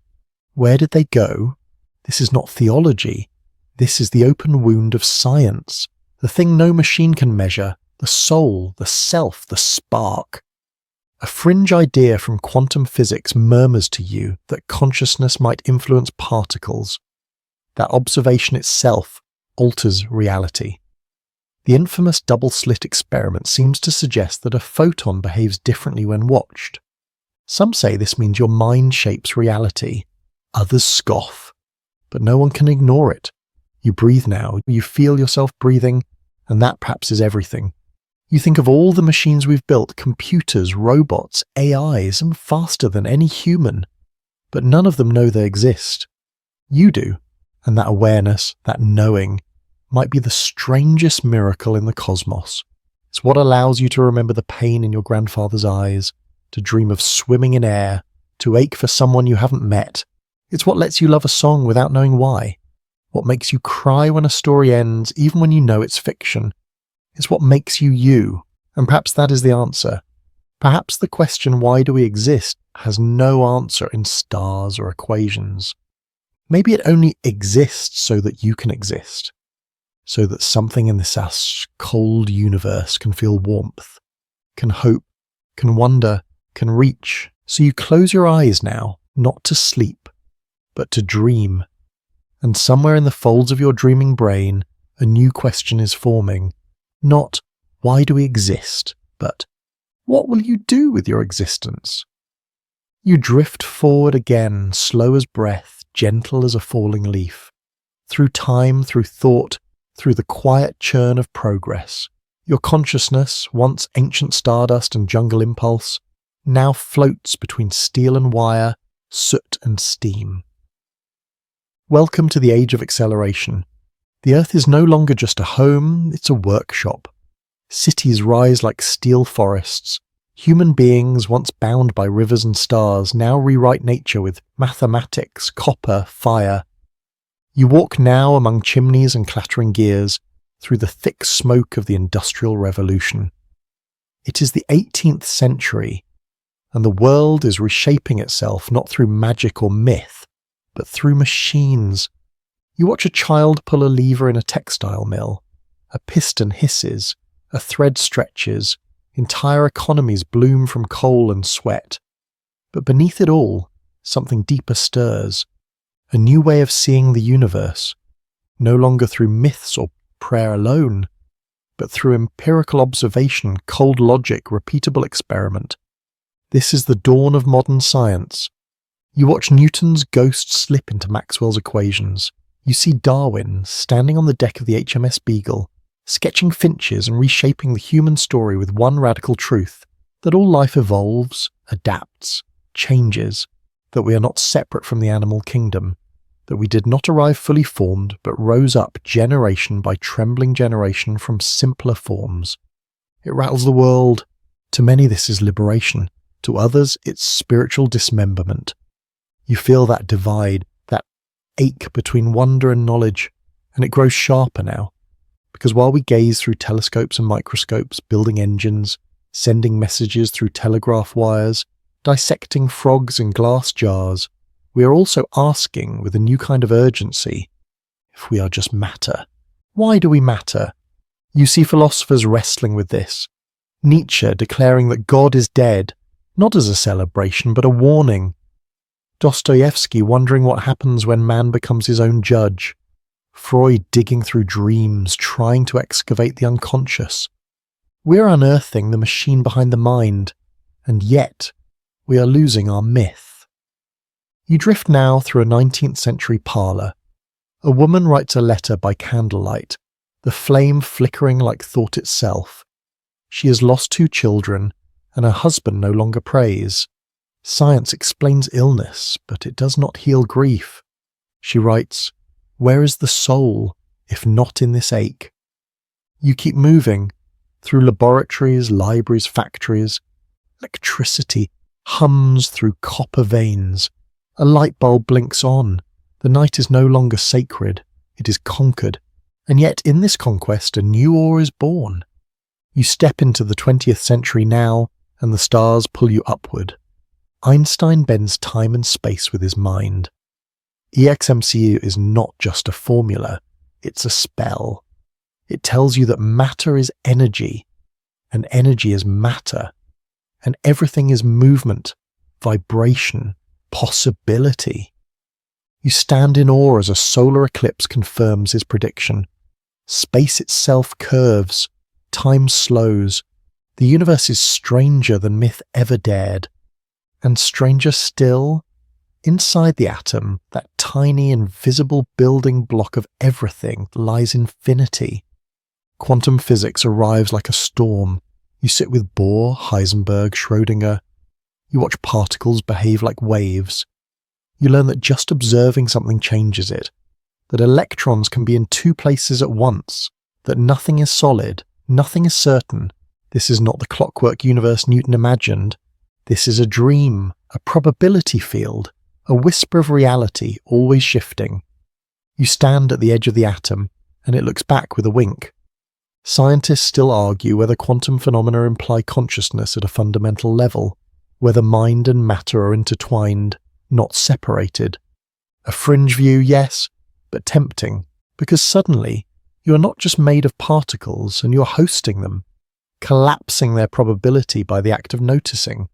Where did they go? This is not theology. This is the open wound of science, the thing no machine can measure, the soul, the self, the spark. A fringe idea from quantum physics murmurs to you that consciousness might influence particles. That observation itself alters reality. The infamous double-slit experiment seems to suggest that a photon behaves differently when watched. Some say this means your mind shapes reality. Others scoff. But no one can ignore it. You breathe now, you feel yourself breathing, and that perhaps is everything. You think of all the machines we've built, computers, robots, AIs, and faster than any human. But none of them know they exist. You do, and that awareness, that knowing, might be the strangest miracle in the cosmos. It's what allows you to remember the pain in your grandfather's eyes, to dream of swimming in air, to ache for someone you haven't met. It's what lets you love a song without knowing why. What makes you cry when a story ends, even when you know it's fiction. It's what makes you you, and perhaps that is the answer. Perhaps the question, why do we exist, has no answer in stars or equations. Maybe it only exists so that you can exist. So that something in this cold universe can feel warmth, can hope, can wonder, can reach. So you close your eyes now, not to sleep, but to dream. And somewhere in the folds of your dreaming brain, a new question is forming. Not, why do we exist, but, what will you do with your existence? You drift forward again, slow as breath, gentle as a falling leaf. Through time, through thought, through the quiet churn of progress. Your consciousness, once ancient stardust and jungle impulse, now floats between steel and wire, soot and steam. Welcome to the age of acceleration. The Earth is no longer just a home, it's a workshop. Cities rise like steel forests. Human beings, once bound by rivers and stars, now rewrite nature with mathematics, copper, fire. You walk now among chimneys and clattering gears, through the thick smoke of the Industrial Revolution. It is the 18th century, and the world is reshaping itself not through magic or myth, but through machines. You watch a child pull a lever in a textile mill. A piston hisses, a thread stretches, entire economies bloom from coal and sweat. But beneath it all, something deeper stirs. A new way of seeing the universe, no longer through myths or prayer alone, but through empirical observation, cold logic, repeatable experiment. This is the dawn of modern science. You watch Newton's ghost slip into Maxwell's equations. You see Darwin, standing on the deck of the HMS Beagle, sketching finches and reshaping the human story with one radical truth, that all life evolves, adapts, changes, that we are not separate from the animal kingdom, that we did not arrive fully formed, but rose up generation by trembling generation from simpler forms. It rattles the world. To many this is liberation. To others, it's spiritual dismemberment. You feel that divide, that ache between wonder and knowledge, and it grows sharper now. Because while we gaze through telescopes and microscopes, building engines, sending messages through telegraph wires, dissecting frogs in glass jars, we are also asking with a new kind of urgency if we are just matter. Why do we matter? You see philosophers wrestling with this. Nietzsche declaring that God is dead, not as a celebration but a warning. Dostoevsky wondering what happens when man becomes his own judge. Freud digging through dreams, trying to excavate the unconscious. We're unearthing the machine behind the mind, and yet we are losing our myth. You drift now through a 19th century parlour. A woman writes a letter by candlelight, the flame flickering like thought itself. She has lost 2 children, and her husband no longer prays. Science explains illness, but it does not heal grief. She writes, "Where is the soul, if not in this ache?" You keep moving, through laboratories, libraries, factories. Electricity hums through copper veins. A light bulb blinks on. The night is no longer sacred, it is conquered. And yet in this conquest a new awe is born. You step into the 20th century now, and the stars pull you upward. Einstein bends time and space with his mind. EXMCU is not just a formula, it's a spell. It tells you that matter is energy, and energy is matter, and everything is movement, vibration, possibility. You stand in awe as a solar eclipse confirms his prediction. Space itself curves, time slows. The universe is stranger than myth ever dared. And stranger still, inside the atom, that tiny invisible building block of everything, lies infinity. Quantum physics arrives like a storm. You sit with Bohr, Heisenberg, Schrödinger. You watch particles behave like waves. You learn that just observing something changes it, that electrons can be in 2 places at once, that nothing is solid, nothing is certain. This is not the clockwork universe Newton imagined. This is a dream, a probability field, a whisper of reality, always shifting. You stand at the edge of the atom, and it looks back with a wink. Scientists still argue whether quantum phenomena imply consciousness at a fundamental level, whether mind and matter are intertwined, not separated. A fringe view, yes, but tempting, because suddenly you are not just made of particles and you're hosting them, collapsing their probability by the act of noticing.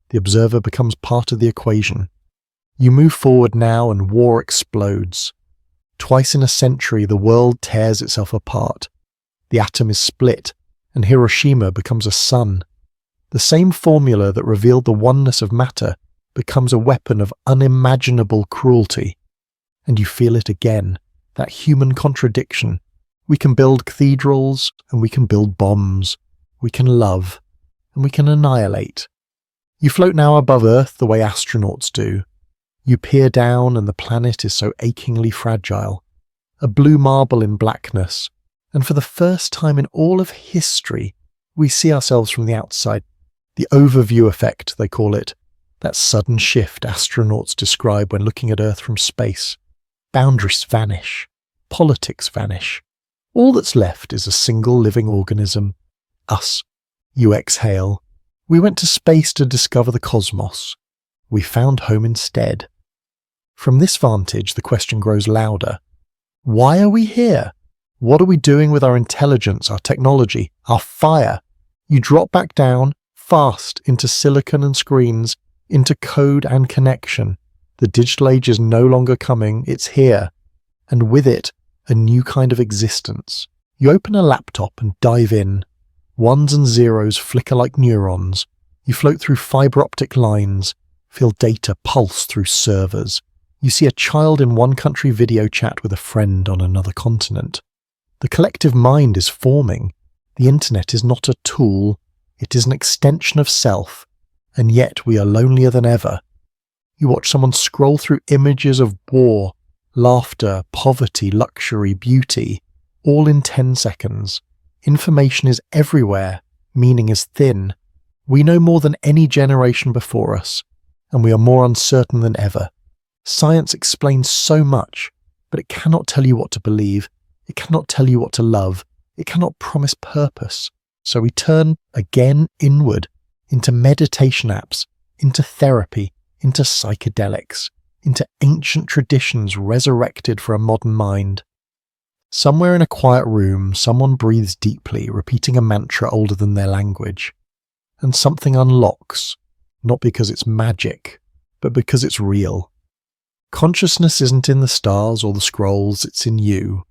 The observer becomes part of the equation. You move forward now and war explodes. Twice in a century the world tears itself apart. The atom is split, and Hiroshima becomes a sun. The same formula that revealed the oneness of matter becomes a weapon of unimaginable cruelty. And you feel it again, that human contradiction. We can build cathedrals, and we can build bombs. We can love, and we can annihilate. You float now above Earth the way astronauts do. You peer down, and the planet is so achingly fragile. A blue marble in blackness. And for the first time in all of history, we see ourselves from the outside. The overview effect, they call it. That sudden shift astronauts describe when looking at Earth from space. Boundaries vanish. Politics vanish. All that's left is a single living organism. Us. You exhale. We went to space to discover the cosmos. We found home instead. From this vantage, the question grows louder. Why are we here? What are we doing with our intelligence, our technology, our fire? You drop back down, fast, into silicon and screens, into code and connection. The digital age is no longer coming, it's here. And with it, a new kind of existence. You open a laptop and dive in. Ones and zeros flicker like neurons. You float through fiber optic lines, feel data pulse through servers. You see a child in one country video chat with a friend on another continent. The collective mind is forming. The internet is not a tool, it is an extension of self, and yet we are lonelier than ever. You watch someone scroll through images of war, laughter, poverty, luxury, beauty, all in 10 seconds. Information is everywhere, meaning is thin. We know more than any generation before us, and we are more uncertain than ever. Science explains so much, but it cannot tell you what to believe, it cannot tell you what to love, it cannot promise purpose. So we turn again inward, into meditation apps, into therapy, into psychedelics, into ancient traditions resurrected for a modern mind. Somewhere in a quiet room, someone breathes deeply, repeating a mantra older than their language. And something unlocks, not because it's magic, but because it's real. Consciousness isn't in the stars or the scrolls, it's in you.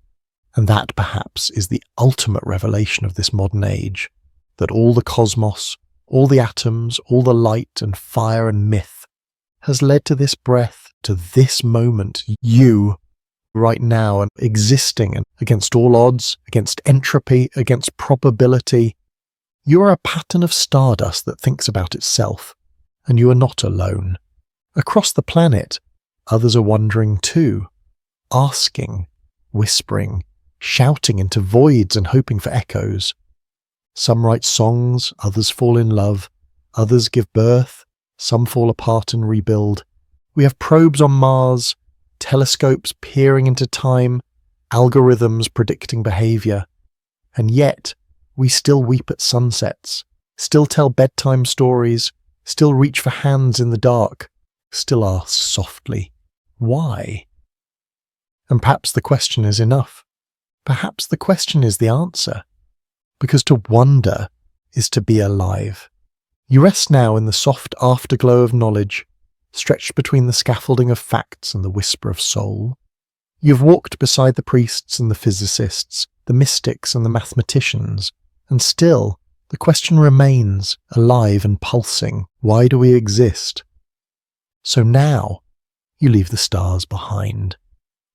And that, perhaps, is the ultimate revelation of this modern age, that all the cosmos, all the atoms, all the light and fire and myth has led to this breath, to this moment, you, right now, and existing and against all odds, against entropy, against probability. You are a pattern of stardust that thinks about itself, and you are not alone. Across the planet, others are wondering too, asking, whispering, shouting into voids and hoping for echoes. Some write songs, others fall in love, others give birth, some fall apart and rebuild. We have probes on Mars, telescopes peering into time, algorithms predicting behavior. And yet, we still weep at sunsets, still tell bedtime stories, still reach for hands in the dark, still ask softly, why? And perhaps the question is enough. Perhaps the question is the answer. Because to wonder is to be alive. You rest now in the soft afterglow of knowledge, stretched between the scaffolding of facts and the whisper of soul. You've walked beside the priests and the physicists, the mystics and the mathematicians, and still the question remains, alive and pulsing. Why do we exist? So now you leave the stars behind.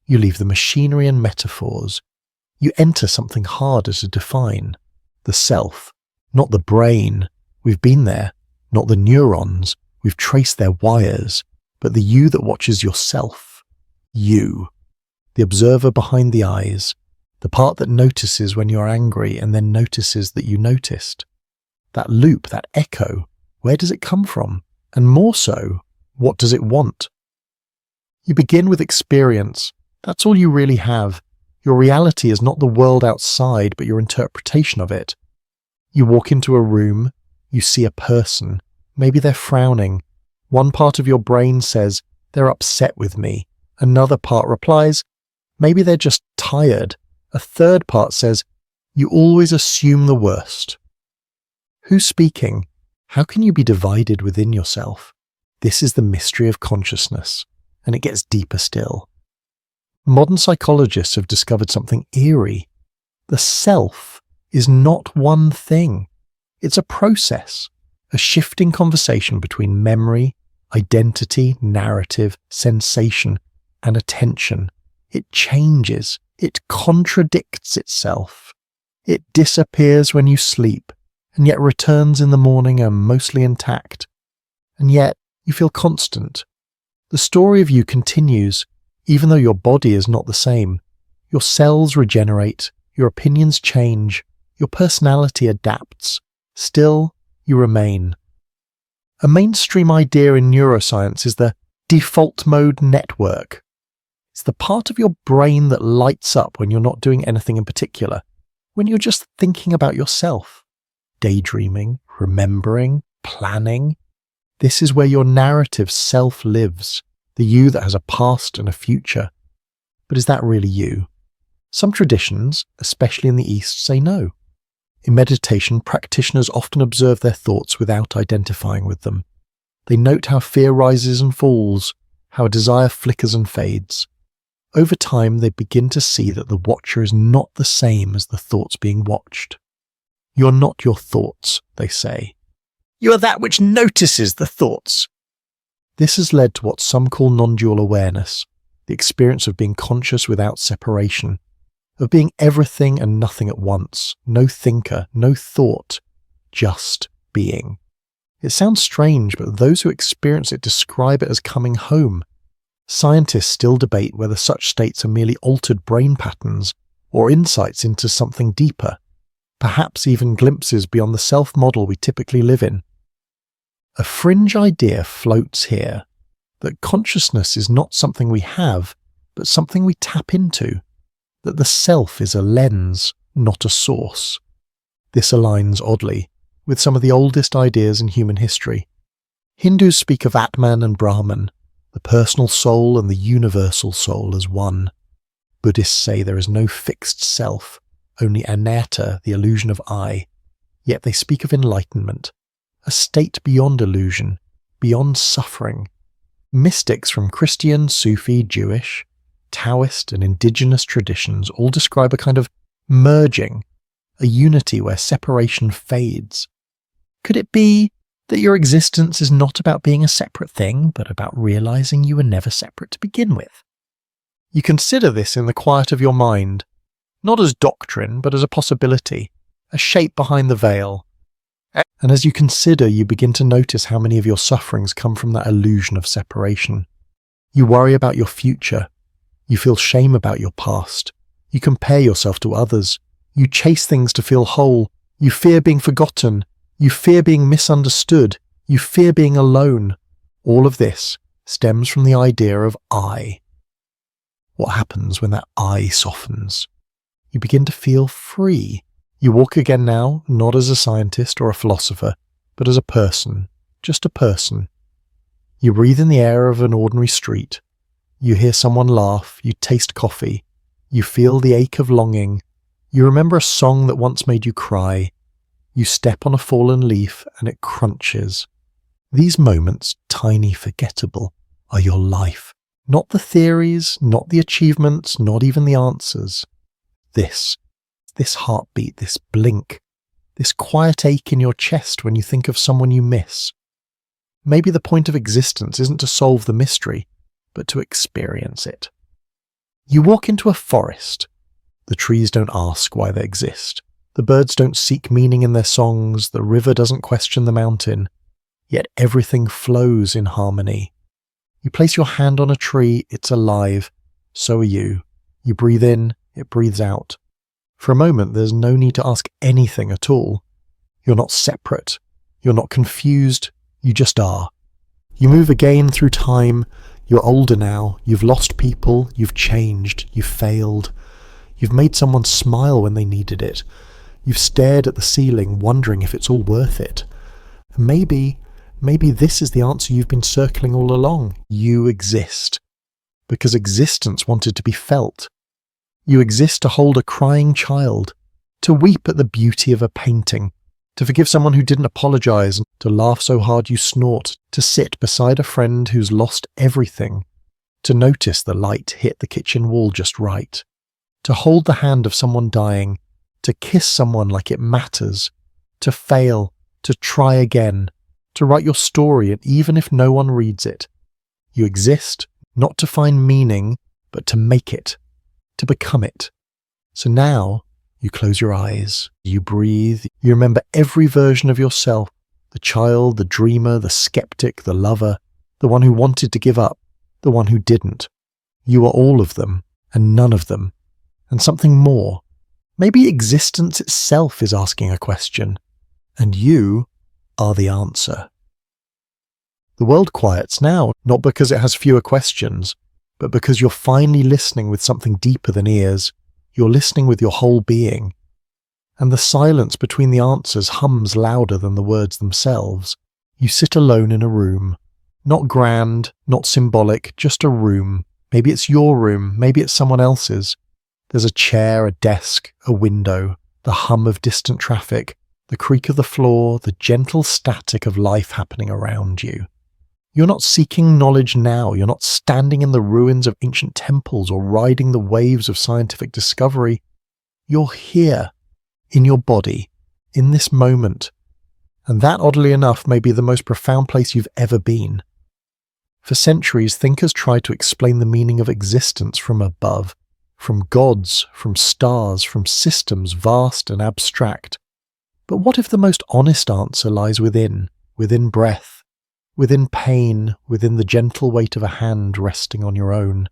You leave the machinery and metaphors. You enter something harder to define. The self, not the brain. We've been there, not the neurons. We've traced their wires, but the you that watches yourself. You. The observer behind the eyes. The part that notices when you're angry and then notices that you noticed. That loop, that echo, where does it come from? And more so, what does it want? You begin with experience. That's all you really have. Your reality is not the world outside, but your interpretation of it. You walk into a room, you see a person. Maybe they're frowning. One part of your brain says, they're upset with me. Another part replies, maybe they're just tired. A third part says, you always assume the worst. Who's speaking? How can you be divided within yourself? This is the mystery of consciousness, and it gets deeper still. Modern psychologists have discovered something eerie. The self is not one thing. It's a process, a shifting conversation between memory, identity, narrative, sensation, and attention. It changes. It contradicts itself. It disappears when you sleep, and yet returns in the morning and mostly intact. And yet you feel constant. The story of you continues, even though your body is not the same. Your cells regenerate, your opinions change, your personality adapts. Still, you remain. A mainstream idea in neuroscience is the default mode network. It's the part of your brain that lights up when you're not doing anything in particular, when you're just thinking about yourself, daydreaming, remembering, planning. This is where your narrative self lives, the you that has a past and a future. But is that really you? Some traditions, especially in the East, say no. In meditation, practitioners often observe their thoughts without identifying with them. They note how fear rises and falls, how a desire flickers and fades. Over time, they begin to see that the watcher is not the same as the thoughts being watched. You're not your thoughts, they say. You are that which notices the thoughts. This has led to what some call non-dual awareness, the experience of being conscious without separation, of being everything and nothing at once, no thinker, no thought, just being. It sounds strange, but those who experience it describe it as coming home. Scientists still debate whether such states are merely altered brain patterns or insights into something deeper, perhaps even glimpses beyond the self-model we typically live in. A fringe idea floats here, that consciousness is not something we have, but something we tap into, that the self is a lens, not a source. This aligns oddly with some of the oldest ideas in human history. Hindus speak of Atman and Brahman, the personal soul and the universal soul as one. Buddhists say there is no fixed self, only anatta, the illusion of I. Yet they speak of enlightenment, a state beyond illusion, beyond suffering. Mystics from Christian, Sufi, Jewish, Taoist and indigenous traditions all describe a kind of merging, a unity where separation fades. Could it be that your existence is not about being a separate thing, but about realizing you were never separate to begin with? You consider this in the quiet of your mind, not as doctrine, but as a possibility, a shape behind the veil. And as you consider, you begin to notice how many of your sufferings come from that illusion of separation. You worry about your future. You feel shame about your past. You compare yourself to others. You chase things to feel whole. You fear being forgotten. You fear being misunderstood. You fear being alone. All of this stems from the idea of I. What happens when that I softens? You begin to feel free. You walk again now, not as a scientist or a philosopher, but as a person, just a person. You breathe in the air of an ordinary street. You hear someone laugh. You taste coffee. You feel the ache of longing. You remember a song that once made you cry. You step on a fallen leaf and it crunches. These moments, tiny, forgettable, are your life. Not the theories, not the achievements, not even the answers. This heartbeat, this blink, this quiet ache in your chest when you think of someone you miss. Maybe the point of existence isn't to solve the mystery, but to experience it. You walk into a forest. The trees don't ask why they exist. The birds don't seek meaning in their songs. The river doesn't question the mountain. Yet everything flows in harmony. You place your hand on a tree, it's alive. So are you. You breathe in, it breathes out. For a moment, there's no need to ask anything at all. You're not separate. You're not confused. You just are. You move again through time. You're older now. You've lost people. You've changed. You've failed. You've made someone smile when they needed it. You've stared at the ceiling, wondering if it's all worth it. And maybe this is the answer you've been circling all along. You exist. Because existence wanted to be felt. You exist to hold a crying child, to weep at the beauty of a painting, to forgive someone who didn't apologize, to laugh so hard you snort, to sit beside a friend who's lost everything, to notice the light hit the kitchen wall just right, to hold the hand of someone dying, to kiss someone like it matters, to fail, to try again, to write your story, and even if no one reads it. You exist not to find meaning, but to make it, to become it. So now you close your eyes, you breathe, you remember every version of yourself, the child, the dreamer, the skeptic, the lover, the one who wanted to give up, the one who didn't. You are all of them, and none of them, and something more. Maybe existence itself is asking a question, and you are the answer. The world quiets now, not because it has fewer questions, but because you're finally listening with something deeper than ears. You're listening with your whole being. And the silence between the answers hums louder than the words themselves. You sit alone in a room. Not grand, not symbolic, just a room. Maybe it's your room, maybe it's someone else's. There's a chair, a desk, a window, the hum of distant traffic, the creak of the floor, the gentle static of life happening around you. You're not seeking knowledge now. You're not standing in the ruins of ancient temples or riding the waves of scientific discovery. You're here, in your body, in this moment. And that, oddly enough, may be the most profound place you've ever been. For centuries, thinkers tried to explain the meaning of existence from above, from gods, from stars, from systems vast and abstract. But what if the most honest answer lies within breath, within pain, within the gentle weight of a hand resting on your own?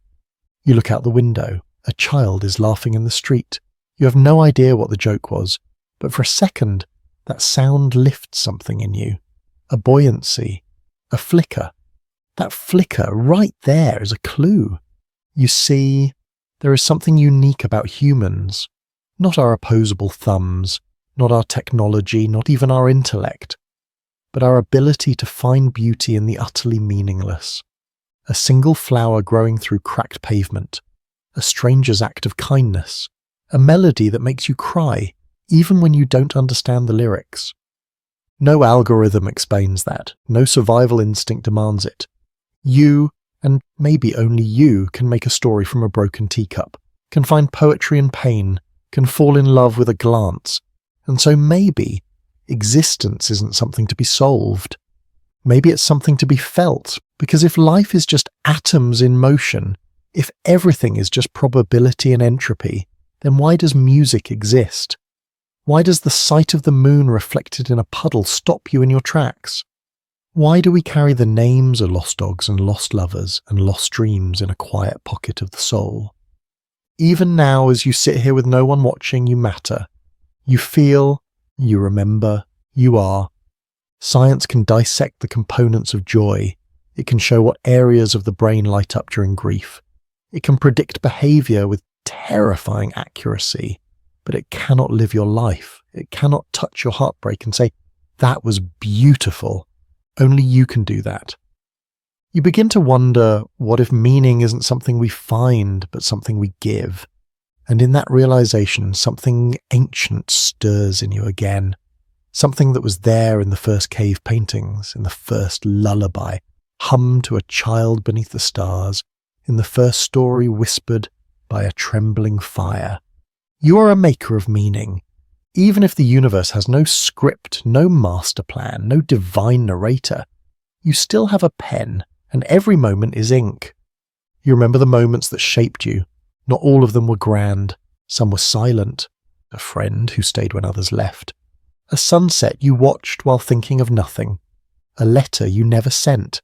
You look out the window. A child is laughing in the street. You have no idea what the joke was, but for a second, that sound lifts something in you. a buoyancy, a flicker. That flicker right there is a clue. You see, there is something unique about humans, not our opposable thumbs, not our technology, not even our intellect, but our ability to find beauty in the utterly meaningless. A single flower growing through cracked pavement, a stranger's act of kindness, a melody that makes you cry, even when you don't understand the lyrics. No algorithm explains that, no survival instinct demands it. You, and maybe only you, can make a story from a broken teacup, can find poetry in pain, can fall in love with a glance, and so maybe existence isn't something to be solved. Maybe it's something to be felt, because if life is just atoms in motion, if everything is just probability and entropy, then why does music exist? Why does the sight of the moon reflected in a puddle stop you in your tracks? Why do we carry the names of lost dogs and lost lovers and lost dreams in a quiet pocket of the soul? Even now, as you sit here with no one watching, you matter. You feel, you remember, you are. Science can dissect the components of joy. It can show what areas of the brain light up during grief. It can predict behavior with terrifying accuracy, but it cannot live your life. It cannot touch your heartbreak and say, "That was beautiful." Only you can do that. You begin to wonder, what if meaning isn't something we find, but something we give? And in that realization, something ancient stirs in you again. Something that was there in the first cave paintings, in the first lullaby, hummed to a child beneath the stars, in the first story whispered by a trembling fire. You are a maker of meaning. Even if the universe has no script, no master plan, no divine narrator, you still have a pen, and every moment is ink. You remember the moments that shaped you. Not all of them were grand. Some were silent. A friend who stayed when others left. A sunset you watched while thinking of nothing. A letter you never sent.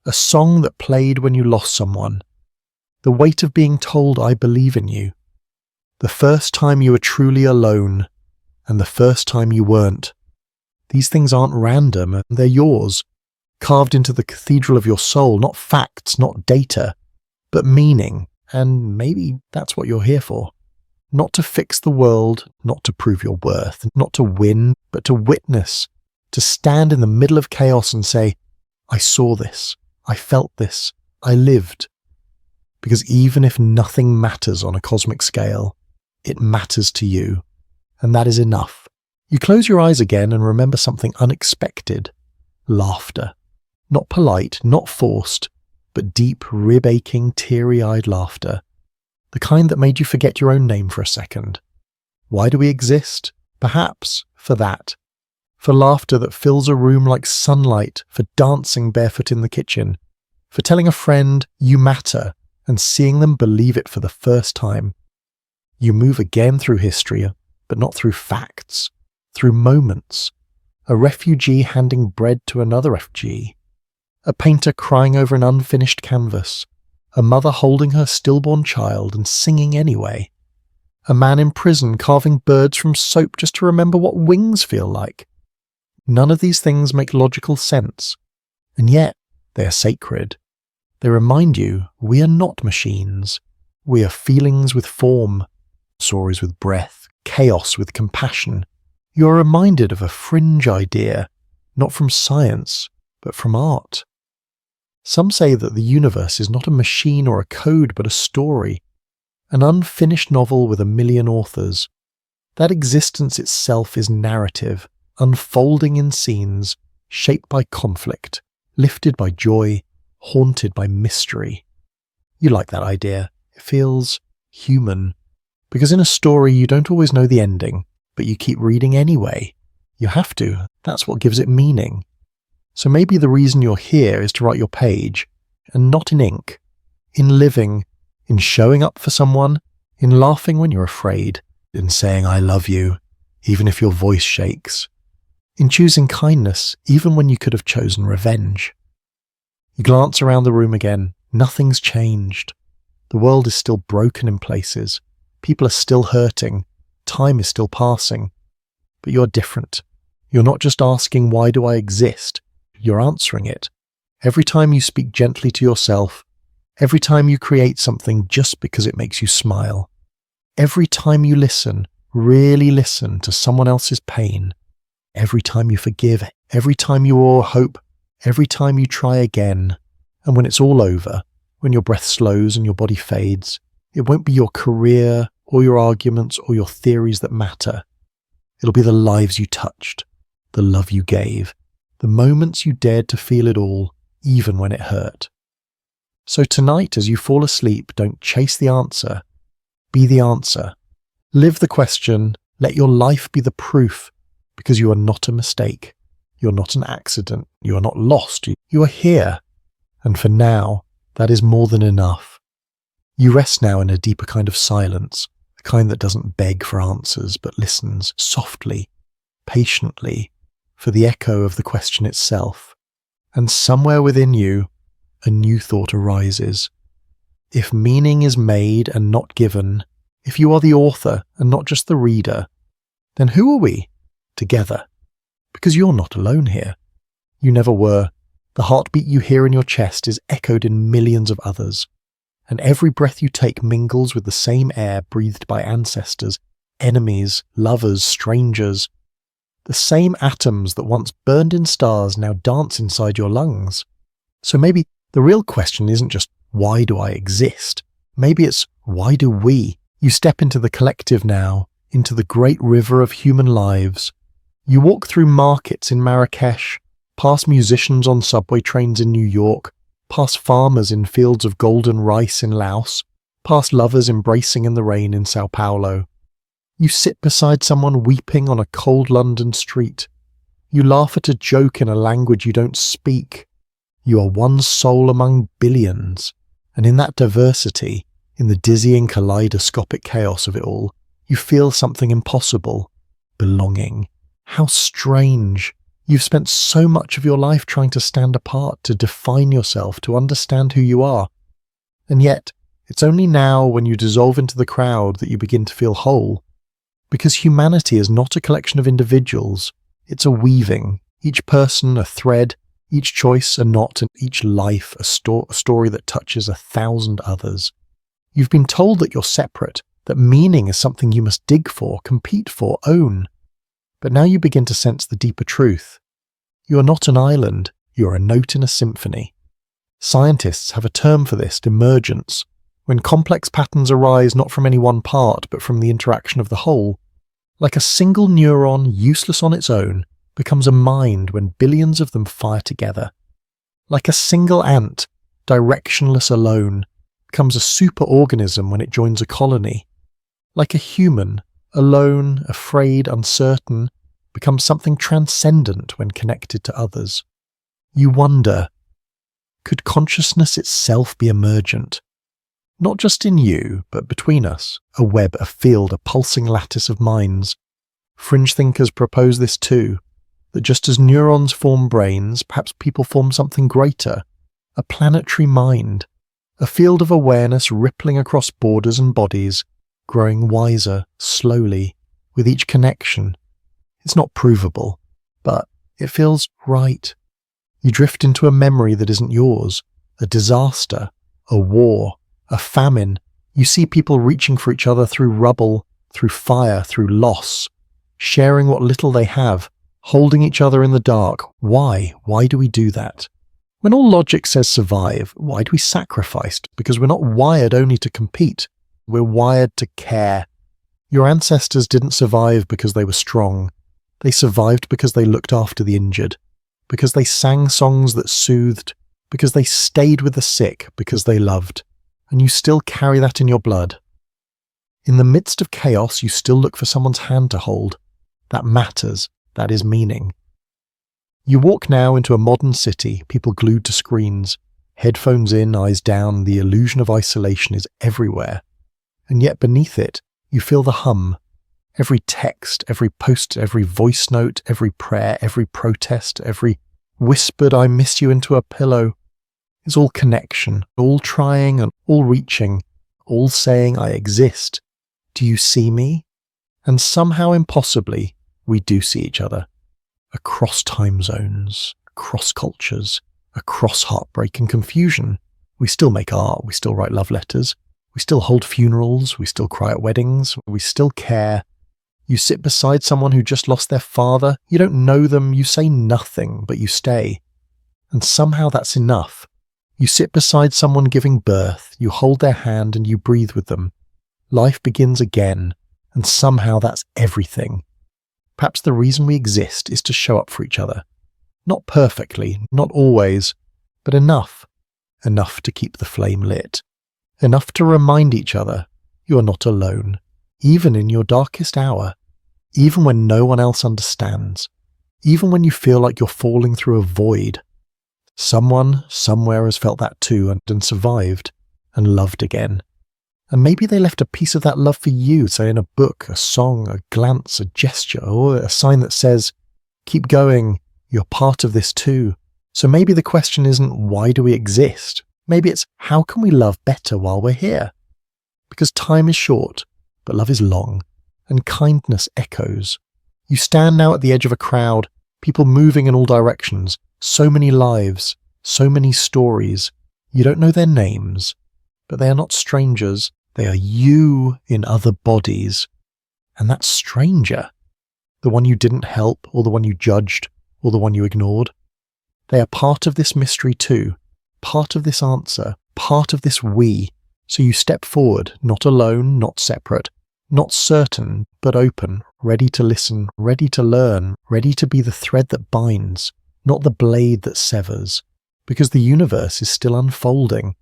A song that played when you lost someone. The weight of being told, "I believe in you." The first time you were truly alone, and the first time you weren't. These things aren't random, and they're yours, carved into the cathedral of your soul, not facts, not data, but meaning, and maybe that's what you're here for. Not to fix the world, not to prove your worth, not to win, but to witness, to stand in the middle of chaos and say, "I saw this, I felt this, I lived." Because even if nothing matters on a cosmic scale, it matters to you. And that is enough. You close your eyes again and remember something unexpected. Laughter. Not polite, not forced, but deep, rib-aching, teary-eyed laughter. The kind that made you forget your own name for a second. Why do we exist? Perhaps for that. For laughter that fills a room like sunlight, for dancing barefoot in the kitchen, for telling a friend you matter and seeing them believe it for the first time. You move again through history, but not through facts, through moments. A refugee handing bread to another refugee. A painter crying over an unfinished canvas. A mother holding her stillborn child and singing anyway. A man in prison carving birds from soap just to remember what wings feel like. None of these things make logical sense, and yet they are sacred. They remind you we are not machines. We are feelings with form, stories with breath, chaos with compassion. You are reminded of a fringe idea, not from science, but from art. Some say that the universe is not a machine or a code, but a story, an unfinished novel with a million authors. That existence itself is narrative, unfolding in scenes, shaped by conflict, lifted by joy, haunted by mystery. You like that idea. It feels human. Because in a story you don't always know the ending, but you keep reading anyway. You have to. That's what gives it meaning. So maybe the reason you're here is to write your page, and not in ink, in living, in showing up for someone, in laughing when you're afraid, in saying "I love you," even if your voice shakes, in choosing kindness, even when you could have chosen revenge. You glance around the room again. Nothing's changed. The world is still broken in places. People are still hurting. Time is still passing. But you're different. You're not just asking, "Why do I exist?" you're answering it. Every time you speak gently to yourself, every time you create something just because it makes you smile, every time you listen, really listen to someone else's pain, every time you forgive, every time you awe hope, every time you try again, and when it's all over, when your breath slows and your body fades, it won't be your career or your arguments or your theories that matter. It'll be the lives you touched, the love you gave, the moments you dared to feel it all, even when it hurt. So tonight, as you fall asleep, don't chase the answer. Be the answer. Live the question. Let your life be the proof, because you are not a mistake. You're not an accident. You are not lost. You are here. And for now, that is more than enough. You rest now in a deeper kind of silence, a kind that doesn't beg for answers, but listens softly, patiently, for the echo of the question itself. And somewhere within you, a new thought arises. If meaning is made and not given, if you are the author and not just the reader, then who are we? Together. Because you're not alone here. You never were. The heartbeat you hear in your chest is echoed in millions of others. And every breath you take mingles with the same air breathed by ancestors, enemies, lovers, strangers. The same atoms that once burned in stars now dance inside your lungs. So maybe the real question isn't just, why do I exist? Maybe it's, why do we? You step into the collective now, into the great river of human lives. You walk through markets in Marrakesh, past musicians on subway trains in New York, past farmers in fields of golden rice in Laos, past lovers embracing in the rain in Sao Paulo. You sit beside someone weeping on a cold London street. You laugh at a joke in a language you don't speak. You are one soul among billions, and in that diversity, in the dizzying kaleidoscopic chaos of it all, you feel something impossible. Belonging. How strange. You've spent so much of your life trying to stand apart, to define yourself, to understand who you are. And yet, it's only now when you dissolve into the crowd that you begin to feel whole. Because humanity is not a collection of individuals, it's a weaving, each person a thread, each choice a knot, and each life a story that touches 1,000 others. You've been told that you're separate, that meaning is something you must dig for, compete for, own. But now you begin to sense the deeper truth. You are not an island, you are a note in a symphony. Scientists have a term for this, emergence, when complex patterns arise not from any one part, but from the interaction of the whole. Like a single neuron, useless on its own, becomes a mind when billions of them fire together. Like a single ant, directionless alone, becomes a superorganism when it joins a colony. Like a human, alone, afraid, uncertain, becomes something transcendent when connected to others. You wonder, could consciousness itself be emergent? Not just in you, but between us, a web, a field, a pulsing lattice of minds. Fringe thinkers propose this too, that just as neurons form brains, perhaps people form something greater, a planetary mind, a field of awareness rippling across borders and bodies, growing wiser, slowly, with each connection. It's not provable, but it feels right. You drift into a memory that isn't yours, a disaster, a war, a famine. You see people reaching for each other through rubble, through fire, through loss, sharing what little they have, holding each other in the dark. Why? Why do we do that? When all logic says survive, why do we sacrifice? Because we're not wired only to compete. We're wired to care. Your ancestors didn't survive because they were strong. They survived because they looked after the injured, because they sang songs that soothed, because they stayed with the sick, because they loved. And you still carry that in your blood. In the midst of chaos, you still look for someone's hand to hold. That matters. That is meaning. You walk now into a modern city, people glued to screens, headphones in, eyes down, the illusion of isolation is everywhere. And yet beneath it, you feel the hum. Every text, every post, every voice note, every prayer, every protest, every whispered "I miss you" into a pillow is all connection, all trying and all reaching, all saying "I exist. Do you see me?" And somehow impossibly, we do see each other. Across time zones, across cultures, across heartbreak and confusion. We still make art, we still write love letters, we still hold funerals, we still cry at weddings, we still care. You sit beside someone who just lost their father, you don't know them, you say nothing, but you stay. And somehow that's enough. You sit beside someone giving birth, you hold their hand and you breathe with them. Life begins again, and somehow that's everything. Perhaps the reason we exist is to show up for each other. Not perfectly, not always, but enough. Enough to keep the flame lit. Enough to remind each other you are not alone, even in your darkest hour, even when no one else understands, even when you feel like you're falling through a void. Someone, somewhere has felt that too and survived and loved again. And maybe they left a piece of that love for you, say in a book, a song, a glance, a gesture, or a sign that says, keep going, you're part of this too. So maybe the question isn't why do we exist? Maybe it's how can we love better while we're here? Because time is short, but love is long, and kindness echoes. You stand now at the edge of a crowd, people moving in all directions, so many lives, so many stories. You don't know their names, but they are not strangers. They are you in other bodies. And that stranger, the one you didn't help, or the one you judged, or the one you ignored, they are part of this mystery too, part of this answer, part of this we. So you step forward, not alone, not separate, not certain, but open, ready to listen, ready to learn, ready to be the thread that binds, not the blade that severs, because the universe is still unfolding.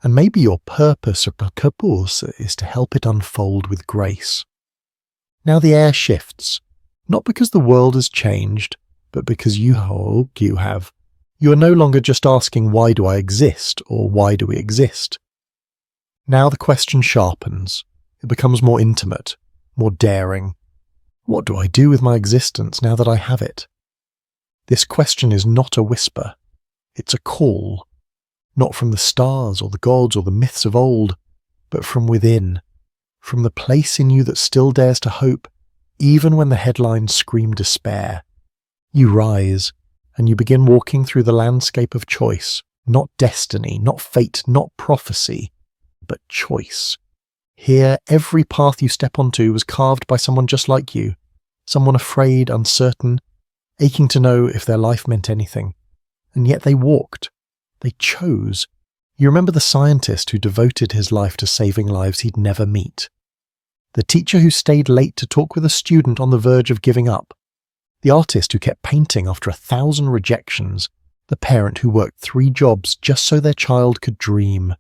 And maybe your purpose or purpose is to help it unfold with grace. Now the air shifts, not because the world has changed, but because you have. You are no longer just asking, why do I exist, or why do we exist? Now the question sharpens. It becomes more intimate, more daring. What do I do with my existence now that I have it? This question is not a whisper. It's a call. Not from the stars or the gods or the myths of old, but from within, from the place in you that still dares to hope, even when the headlines scream despair. You rise, and you begin walking through the landscape of choice, not destiny, not fate, not prophecy, but choice. Here, every path you step onto was carved by someone just like you, someone afraid, uncertain, aching to know if their life meant anything. And yet they walked. They chose. You remember the scientist who devoted his life to saving lives he'd never meet. The teacher who stayed late to talk with a student on the verge of giving up. The artist who kept painting after 1,000 rejections. The parent who worked 3 jobs just so their child could dream.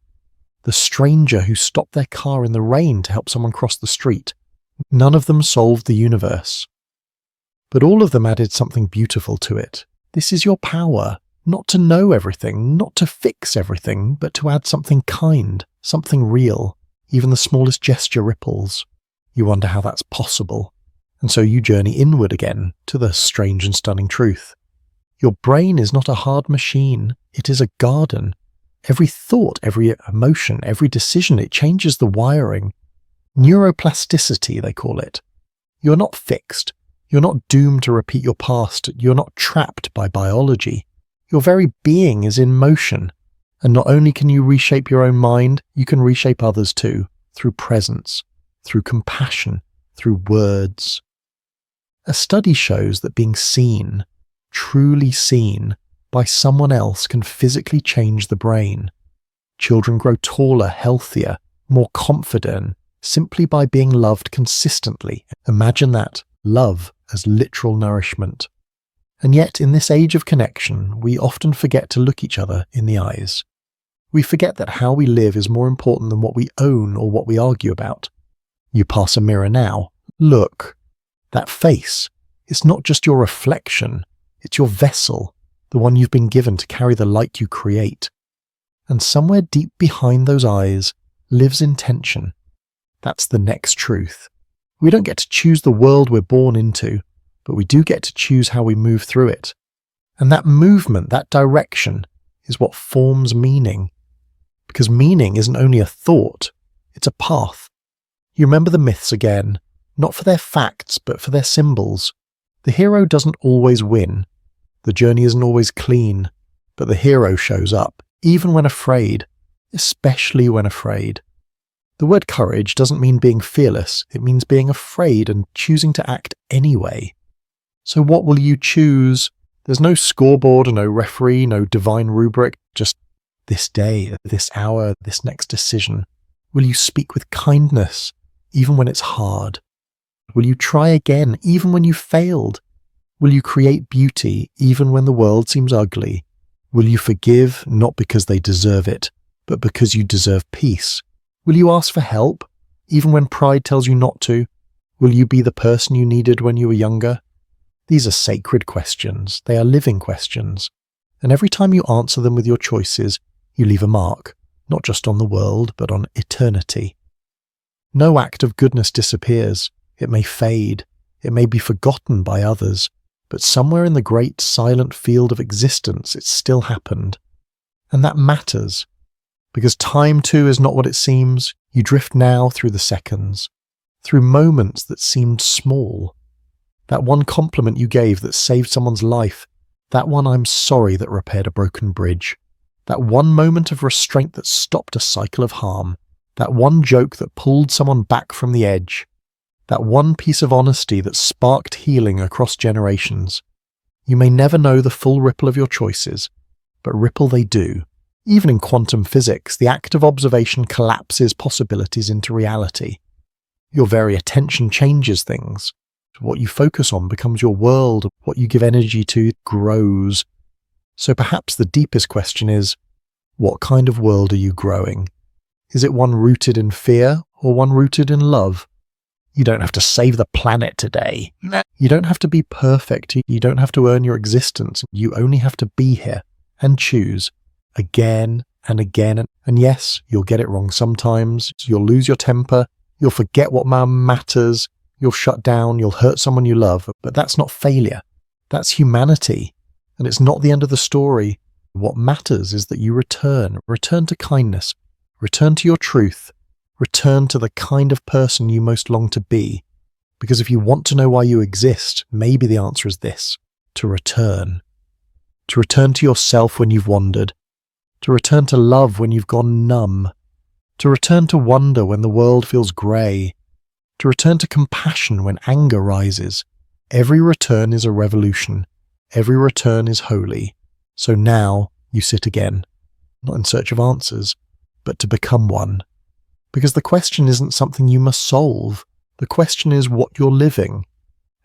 The stranger who stopped their car in the rain to help someone cross the street. None of them solved the universe. But all of them added something beautiful to it. This is your power. Not to know everything, not to fix everything, but to add something kind, something real. Even the smallest gesture ripples. You wonder how that's possible. And so you journey inward again to the strange and stunning truth. Your brain is not a hard machine. It is a garden. Every thought, every emotion, every decision, it changes the wiring. Neuroplasticity, they call it. You're not fixed. You're not doomed to repeat your past. You're not trapped by biology. Your very being is in motion, and not only can you reshape your own mind, you can reshape others too, through presence, through compassion, through words. A study shows that being seen, truly seen, by someone else can physically change the brain. Children grow taller, healthier, more confident, simply by being loved consistently. Imagine that, love as literal nourishment. And yet, in this age of connection, we often forget to look each other in the eyes. We forget that how we live is more important than what we own or what we argue about. You pass a mirror now. Look. That face. It's not just your reflection. It's your vessel, the one you've been given to carry the light you create. And somewhere deep behind those eyes lives intention. That's the next truth. We don't get to choose the world we're born into, but we do get to choose how we move through it. And that movement, that direction, is what forms meaning. Because meaning isn't only a thought, it's a path. You remember the myths again, not for their facts, but for their symbols. The hero doesn't always win. The journey isn't always clean, but the hero shows up, even when afraid, especially when afraid. The word courage doesn't mean being fearless, it means being afraid and choosing to act anyway. So what will you choose? There's no scoreboard, no referee, no divine rubric, just this day, this hour, this next decision. Will you speak with kindness, even when it's hard? Will you try again, even when you've failed? Will you create beauty, even when the world seems ugly? Will you forgive, not because they deserve it, but because you deserve peace? Will you ask for help, even when pride tells you not to? Will you be the person you needed when you were younger? These are sacred questions. They are living questions. And every time you answer them with your choices, you leave a mark, not just on the world, but on eternity. No act of goodness disappears. It may fade. It may be forgotten by others. But somewhere in the great silent field of existence, it still happened. And that matters. Because time too is not what it seems. You drift now through the seconds, through moments that seemed small. That one compliment you gave that saved someone's life, that one I'm sorry that repaired a broken bridge, that one moment of restraint that stopped a cycle of harm, that one joke that pulled someone back from the edge, that one piece of honesty that sparked healing across generations. You may never know the full ripple of your choices, but ripple they do. Even in quantum physics, the act of observation collapses possibilities into reality. Your very attention changes things. What you focus on becomes your world. What you give energy to grows. So perhaps the deepest question is, what kind of world are you growing? Is it one rooted in fear or one rooted in love? You don't have to save the planet today. You don't have to be perfect. You don't have to earn your existence. You only have to be here and choose again and again. And yes, you'll get it wrong sometimes. You'll lose your temper. You'll forget what matters. You'll shut down. You'll hurt someone you love. But that's not failure. That's humanity. And it's not the end of the story. What matters is that you return to kindness, return to your truth, return to the kind of person you most long to be. Because if you want to know why you exist, maybe the answer is this: to return. To return to yourself when you've wandered. To return to love when you've gone numb. To return to wonder when the world feels grey. To return to compassion when anger rises. Every return is a revolution. Every return is holy. So now you sit again, not in search of answers, but to become one. Because the question isn't something you must solve. The question is what you're living.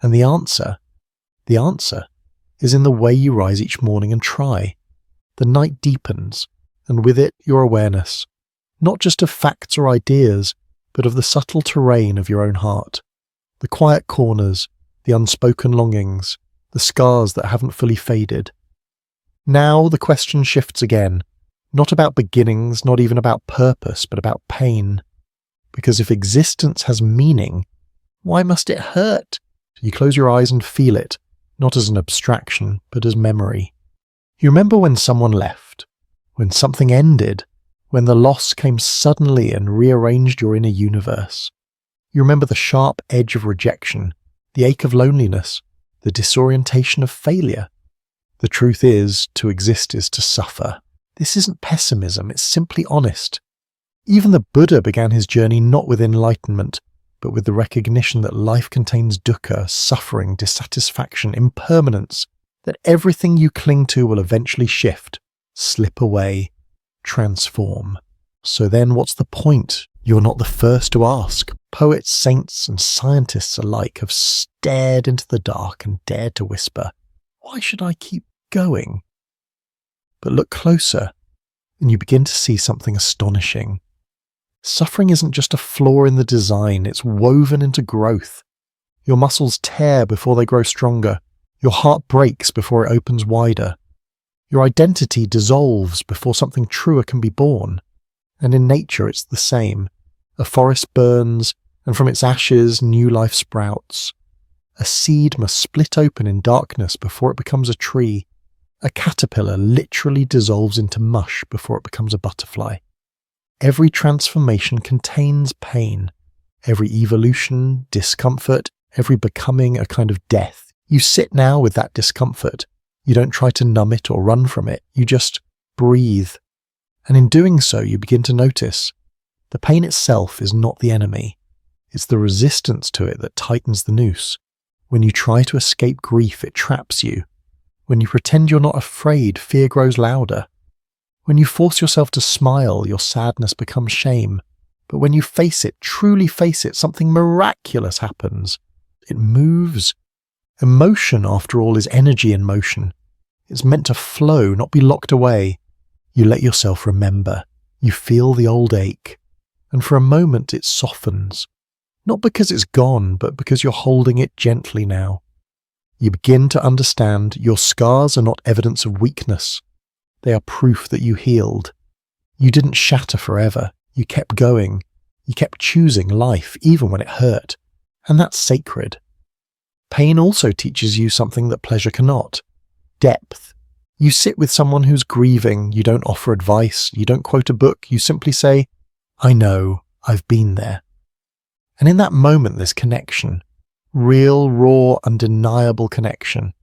And the answer is in the way you rise each morning and try. The night deepens, and with it your awareness, not just of facts or ideas, but of the subtle terrain of your own heart, the quiet corners, the unspoken longings, the scars that haven't fully faded. Now the question shifts again, not about beginnings, not even about purpose, but about pain. Because if existence has meaning, why must it hurt? You close your eyes and feel it, not as an abstraction, but as memory. You remember when someone left, when something ended, when the loss came suddenly and rearranged your inner universe. You remember the sharp edge of rejection, the ache of loneliness, the disorientation of failure. The truth is, to exist is to suffer. This isn't pessimism, it's simply honest. Even the Buddha began his journey not with enlightenment, but with the recognition that life contains dukkha, suffering, dissatisfaction, impermanence, that everything you cling to will eventually shift, slip away, transform. So then what's the point? You're not the first to ask. Poets, saints, and scientists alike have stared into the dark and dared to whisper, "Why should I keep going?" But look closer, and you begin to see something astonishing. Suffering isn't just a flaw in the design, it's woven into growth. Your muscles tear before they grow stronger. Your heart breaks before it opens wider. Your identity dissolves before something truer can be born. And in nature it's the same. A forest burns, and from its ashes new life sprouts. A seed must split open in darkness before it becomes a tree. A caterpillar literally dissolves into mush before it becomes a butterfly. Every transformation contains pain. Every evolution, discomfort, every becoming a kind of death. You sit now with that discomfort. You don't try to numb it or run from it, you just breathe. And in doing so, you begin to notice the pain itself is not the enemy. It's the resistance to it that tightens the noose. When you try to escape grief, it traps you. When you pretend you're not afraid, fear grows louder. When you force yourself to smile, your sadness becomes shame. But when you face it, truly face it, something miraculous happens. It moves. Emotion, after all, is energy in motion. It's meant to flow, not be locked away. You let yourself remember. You feel the old ache. And for a moment it softens. Not because it's gone, but because you're holding it gently now. You begin to understand your scars are not evidence of weakness. They are proof that you healed. You didn't shatter forever. You kept going. You kept choosing life, even when it hurt. And that's sacred. Pain also teaches you something that pleasure cannot. Depth. You sit with someone who's grieving. You don't offer advice. You don't quote a book. You simply say, I know, I've been there. And in that moment there's connection. Real, raw, undeniable connection.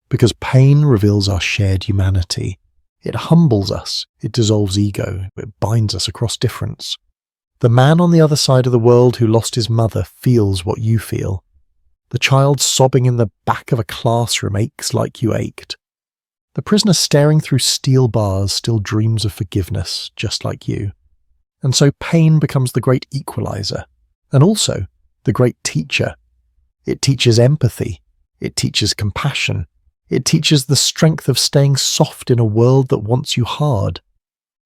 Because pain reveals our shared humanity. It humbles us. It dissolves ego. It binds us across difference. The man on the other side of the world who lost his mother feels what you feel. The child sobbing in the back of a classroom aches like you ached. The prisoner staring through steel bars still dreams of forgiveness, just like you. And so pain becomes the great equalizer, and also the great teacher. It teaches empathy. It teaches compassion. It teaches the strength of staying soft in a world that wants you hard.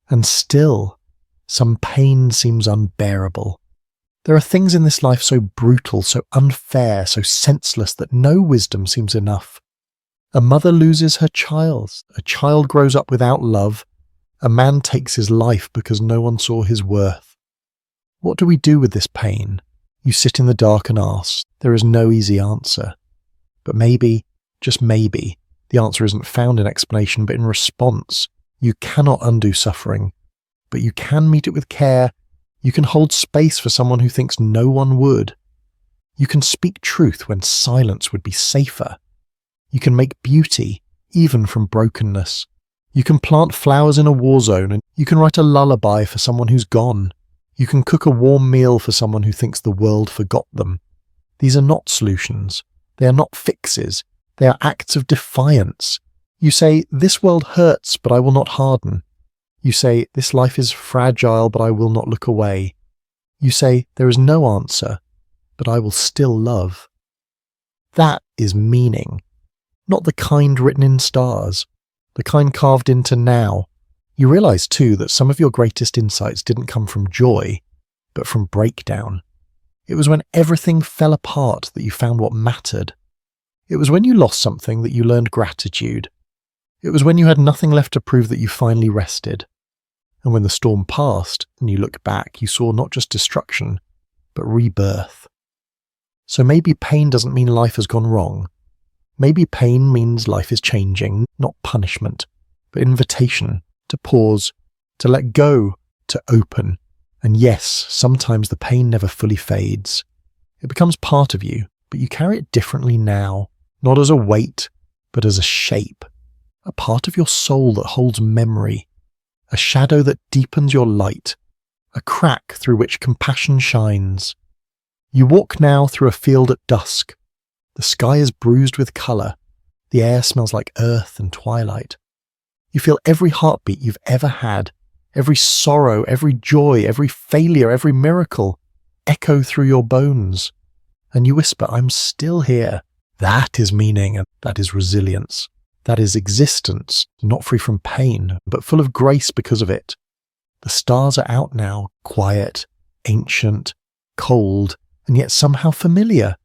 And still, some pain seems unbearable. There are things in this life so brutal, so unfair, so senseless that no wisdom seems enough. A mother loses her child. A child grows up without love. A man takes his life because no one saw his worth. What do we do with this pain? You sit in the dark and ask. There is no easy answer. But maybe, just maybe, the answer isn't found in explanation but in response. You cannot undo suffering, but you can meet it with care. You can hold space for someone who thinks no one would. You can speak truth when silence would be safer. You can make beauty, even from brokenness. You can plant flowers in a war zone, and you can write a lullaby for someone who's gone. You can cook a warm meal for someone who thinks the world forgot them. These are not solutions. They are not fixes. They are acts of defiance. You say, this world hurts, but I will not harden. You say, this life is fragile, but I will not look away. You say, there is no answer, but I will still love. That is meaning. Not the kind written in stars, the kind carved into now. You realize too that some of your greatest insights didn't come from joy, but from breakdown. It was when everything fell apart that you found what mattered. It was when you lost something that you learned gratitude. It was when you had nothing left to prove that you finally rested. And when the storm passed and you looked back, you saw not just destruction, but rebirth. So maybe pain doesn't mean life has gone wrong. Maybe pain means life is changing, not punishment, but invitation to pause, to let go, to open. And yes, sometimes the pain never fully fades. It becomes part of you, but you carry it differently now, not as a weight, but as a shape, a part of your soul that holds memory, a shadow that deepens your light, a crack through which compassion shines. You walk now through a field at dusk. The sky is bruised with colour. The air smells like earth and twilight. You feel every heartbeat you've ever had, every sorrow, every joy, every failure, every miracle echo through your bones. And you whisper, I'm still here. That is meaning, and that is resilience. That is existence, not free from pain, but full of grace because of it. The stars are out now, quiet, ancient, cold, and yet somehow familiar.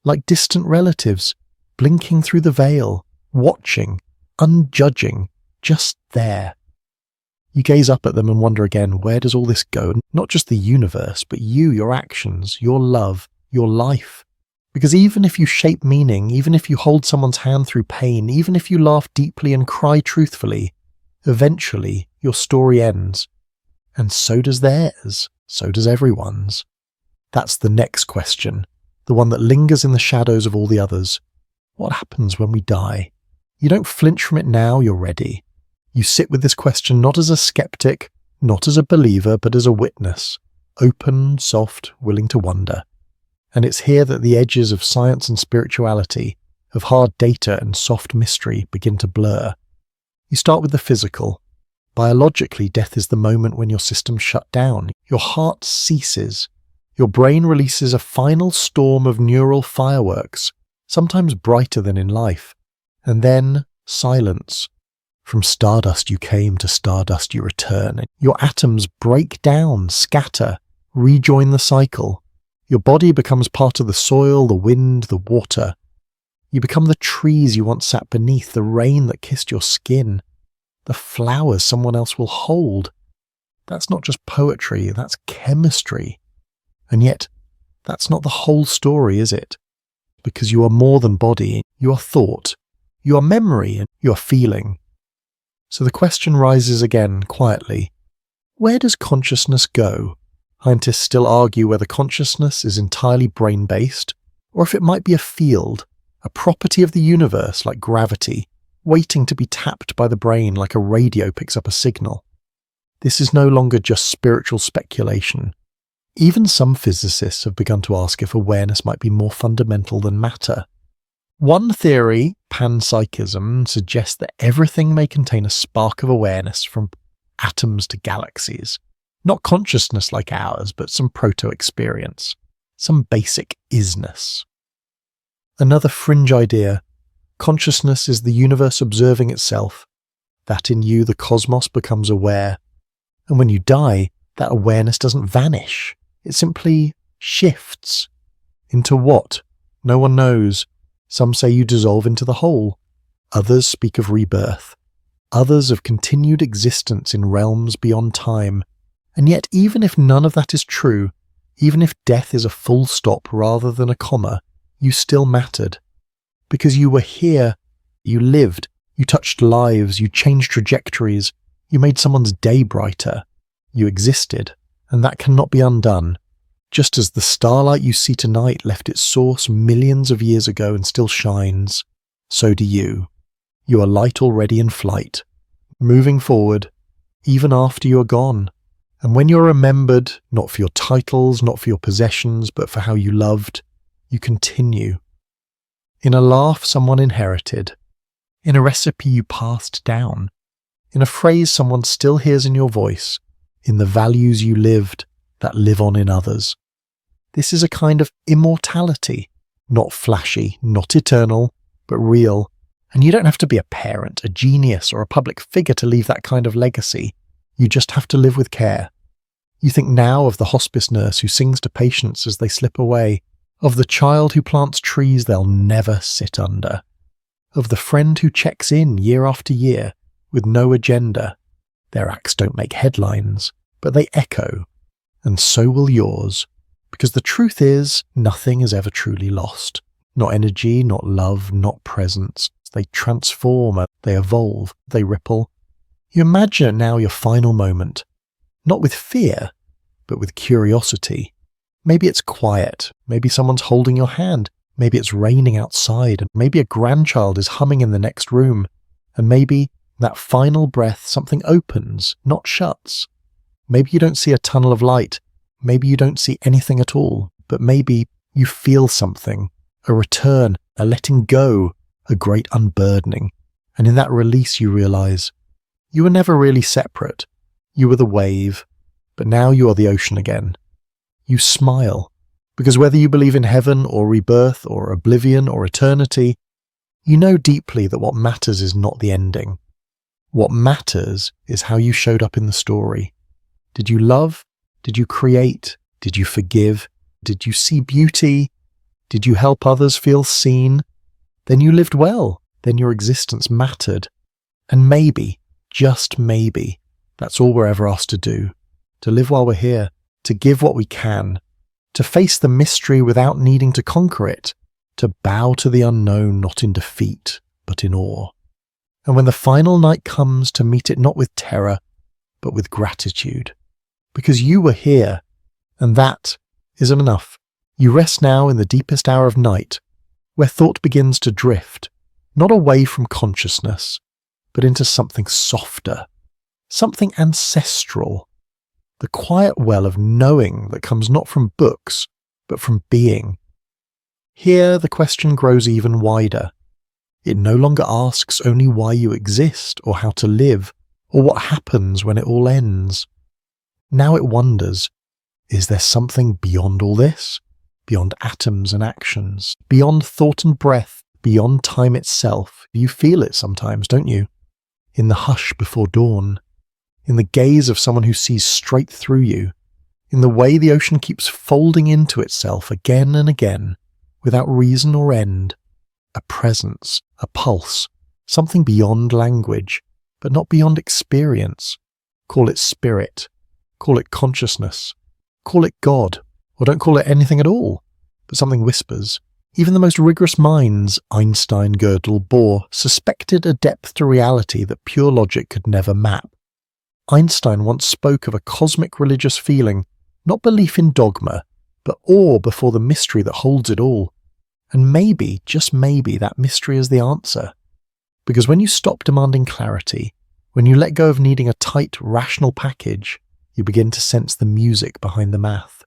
Like distant relatives, blinking through the veil, watching, unjudging, just there. You gaze up at them and wonder again, where does all this go? Not just the universe, but you, your actions, your love, your life. Because even if you shape meaning, even if you hold someone's hand through pain, even if you laugh deeply and cry truthfully, eventually your story ends. And so does theirs, so does everyone's. That's the next question. The one that lingers in the shadows of all the others. What happens when we die? You don't flinch from it now you're ready. You sit with this question not as a skeptic, not as a believer, but as a witness, open, soft, willing to wonder. And it's here that the edges of science and spirituality, of hard data and soft mystery begin to blur. You start with the physical. Biologically, death is the moment when your systems shut down. Your heart ceases. Your brain releases a final storm of neural fireworks, sometimes brighter than in life. And then silence. From stardust you came, to stardust you return. Your atoms break down, scatter, rejoin the cycle. Your body becomes part of the soil, the wind, the water. You become the trees you once sat beneath, the rain that kissed your skin, the flowers someone else will hold. That's not just poetry, that's chemistry. And yet, that's not the whole story, is it? Because you are more than body, you are thought, you are memory, and you are feeling. So the question rises again, quietly. Where does consciousness go? Scientists still argue whether consciousness is entirely brain-based, or if it might be a field, a property of the universe like gravity, waiting to be tapped by the brain like a radio picks up a signal. This is no longer just spiritual speculation. Even some physicists have begun to ask if awareness might be more fundamental than matter. One theory, panpsychism, suggests that everything may contain a spark of awareness, from atoms to galaxies. Not consciousness like ours, but some proto-experience, some basic isness. Another fringe idea, consciousness is the universe observing itself, that in you the cosmos becomes aware, and when you die, that awareness doesn't vanish, it simply shifts. Into what? No one knows. Some say you dissolve into the whole. Others speak of rebirth. Others of continued existence in realms beyond time. And yet, even if none of that is true, even if death is a full stop rather than a comma, you still mattered. Because you were here, you lived, you touched lives, you changed trajectories, you made someone's day brighter. You existed, and that cannot be undone. Just as the starlight you see tonight left its source millions of years ago and still shines, so do you. You are light already in flight, moving forward, even after you are gone. And when you're remembered, not for your titles, not for your possessions, but for how you loved, you continue. In a laugh someone inherited, in a recipe you passed down, in a phrase someone still hears in your voice, in the values you lived that live on in others. This is a kind of immortality, not flashy, not eternal, but real. And you don't have to be a parent, a genius, or a public figure to leave that kind of legacy. You just have to live with care. You think now of the hospice nurse who sings to patients as they slip away, of the child who plants trees they'll never sit under, of the friend who checks in year after year with no agenda. Their acts don't make headlines, but they echo, and so will yours. Because the truth is, nothing is ever truly lost. Not energy, not love, not presence. They transform, they evolve, they ripple. You imagine now your final moment, not with fear, but with curiosity. Maybe it's quiet, maybe someone's holding your hand, maybe it's raining outside, and maybe a grandchild is humming in the next room, and maybe that final breath something opens, not shuts. Maybe you don't see a tunnel of light, maybe you don't see anything at all, but maybe you feel something, a return, a letting go, a great unburdening, and in that release you realize you were never really separate. You were the wave, but now you are the ocean again. You smile, because whether you believe in heaven or rebirth or oblivion or eternity, you know deeply that what matters is not the ending. What matters is how you showed up in the story. Did you love? Did you create? Did you forgive? Did you see beauty? Did you help others feel seen? Then you lived well. Then your existence mattered. And maybe, just maybe, that's all we're ever asked to do. To live while we're here. To give what we can. To face the mystery without needing to conquer it. To bow to the unknown not in defeat, but in awe. And when the final night comes, to meet it not with terror, but with gratitude. Because you were here, and that is enough. You rest now in the deepest hour of night, where thought begins to drift, not away from consciousness, but into something softer, something ancestral, the quiet well of knowing that comes not from books, but from being. Here the question grows even wider. It no longer asks only why you exist, or how to live, or what happens when it all ends. Now it wonders, is there something beyond all this? Beyond atoms and actions, beyond thought and breath, beyond time itself? You feel it sometimes, don't you? In the hush before dawn, in the gaze of someone who sees straight through you, in the way the ocean keeps folding into itself again and again, without reason or end. A presence, a pulse, something beyond language, but not beyond experience. Call it spirit, call it consciousness, call it God, or don't call it anything at all, but something whispers. Even the most rigorous minds, Einstein, Gödel, Bohr, suspected a depth to reality that pure logic could never map. Einstein once spoke of a cosmic religious feeling, not belief in dogma, but awe before the mystery that holds it all. And maybe, just maybe, that mystery is the answer. Because when you stop demanding clarity, when you let go of needing a tight, rational package, you begin to sense the music behind the math.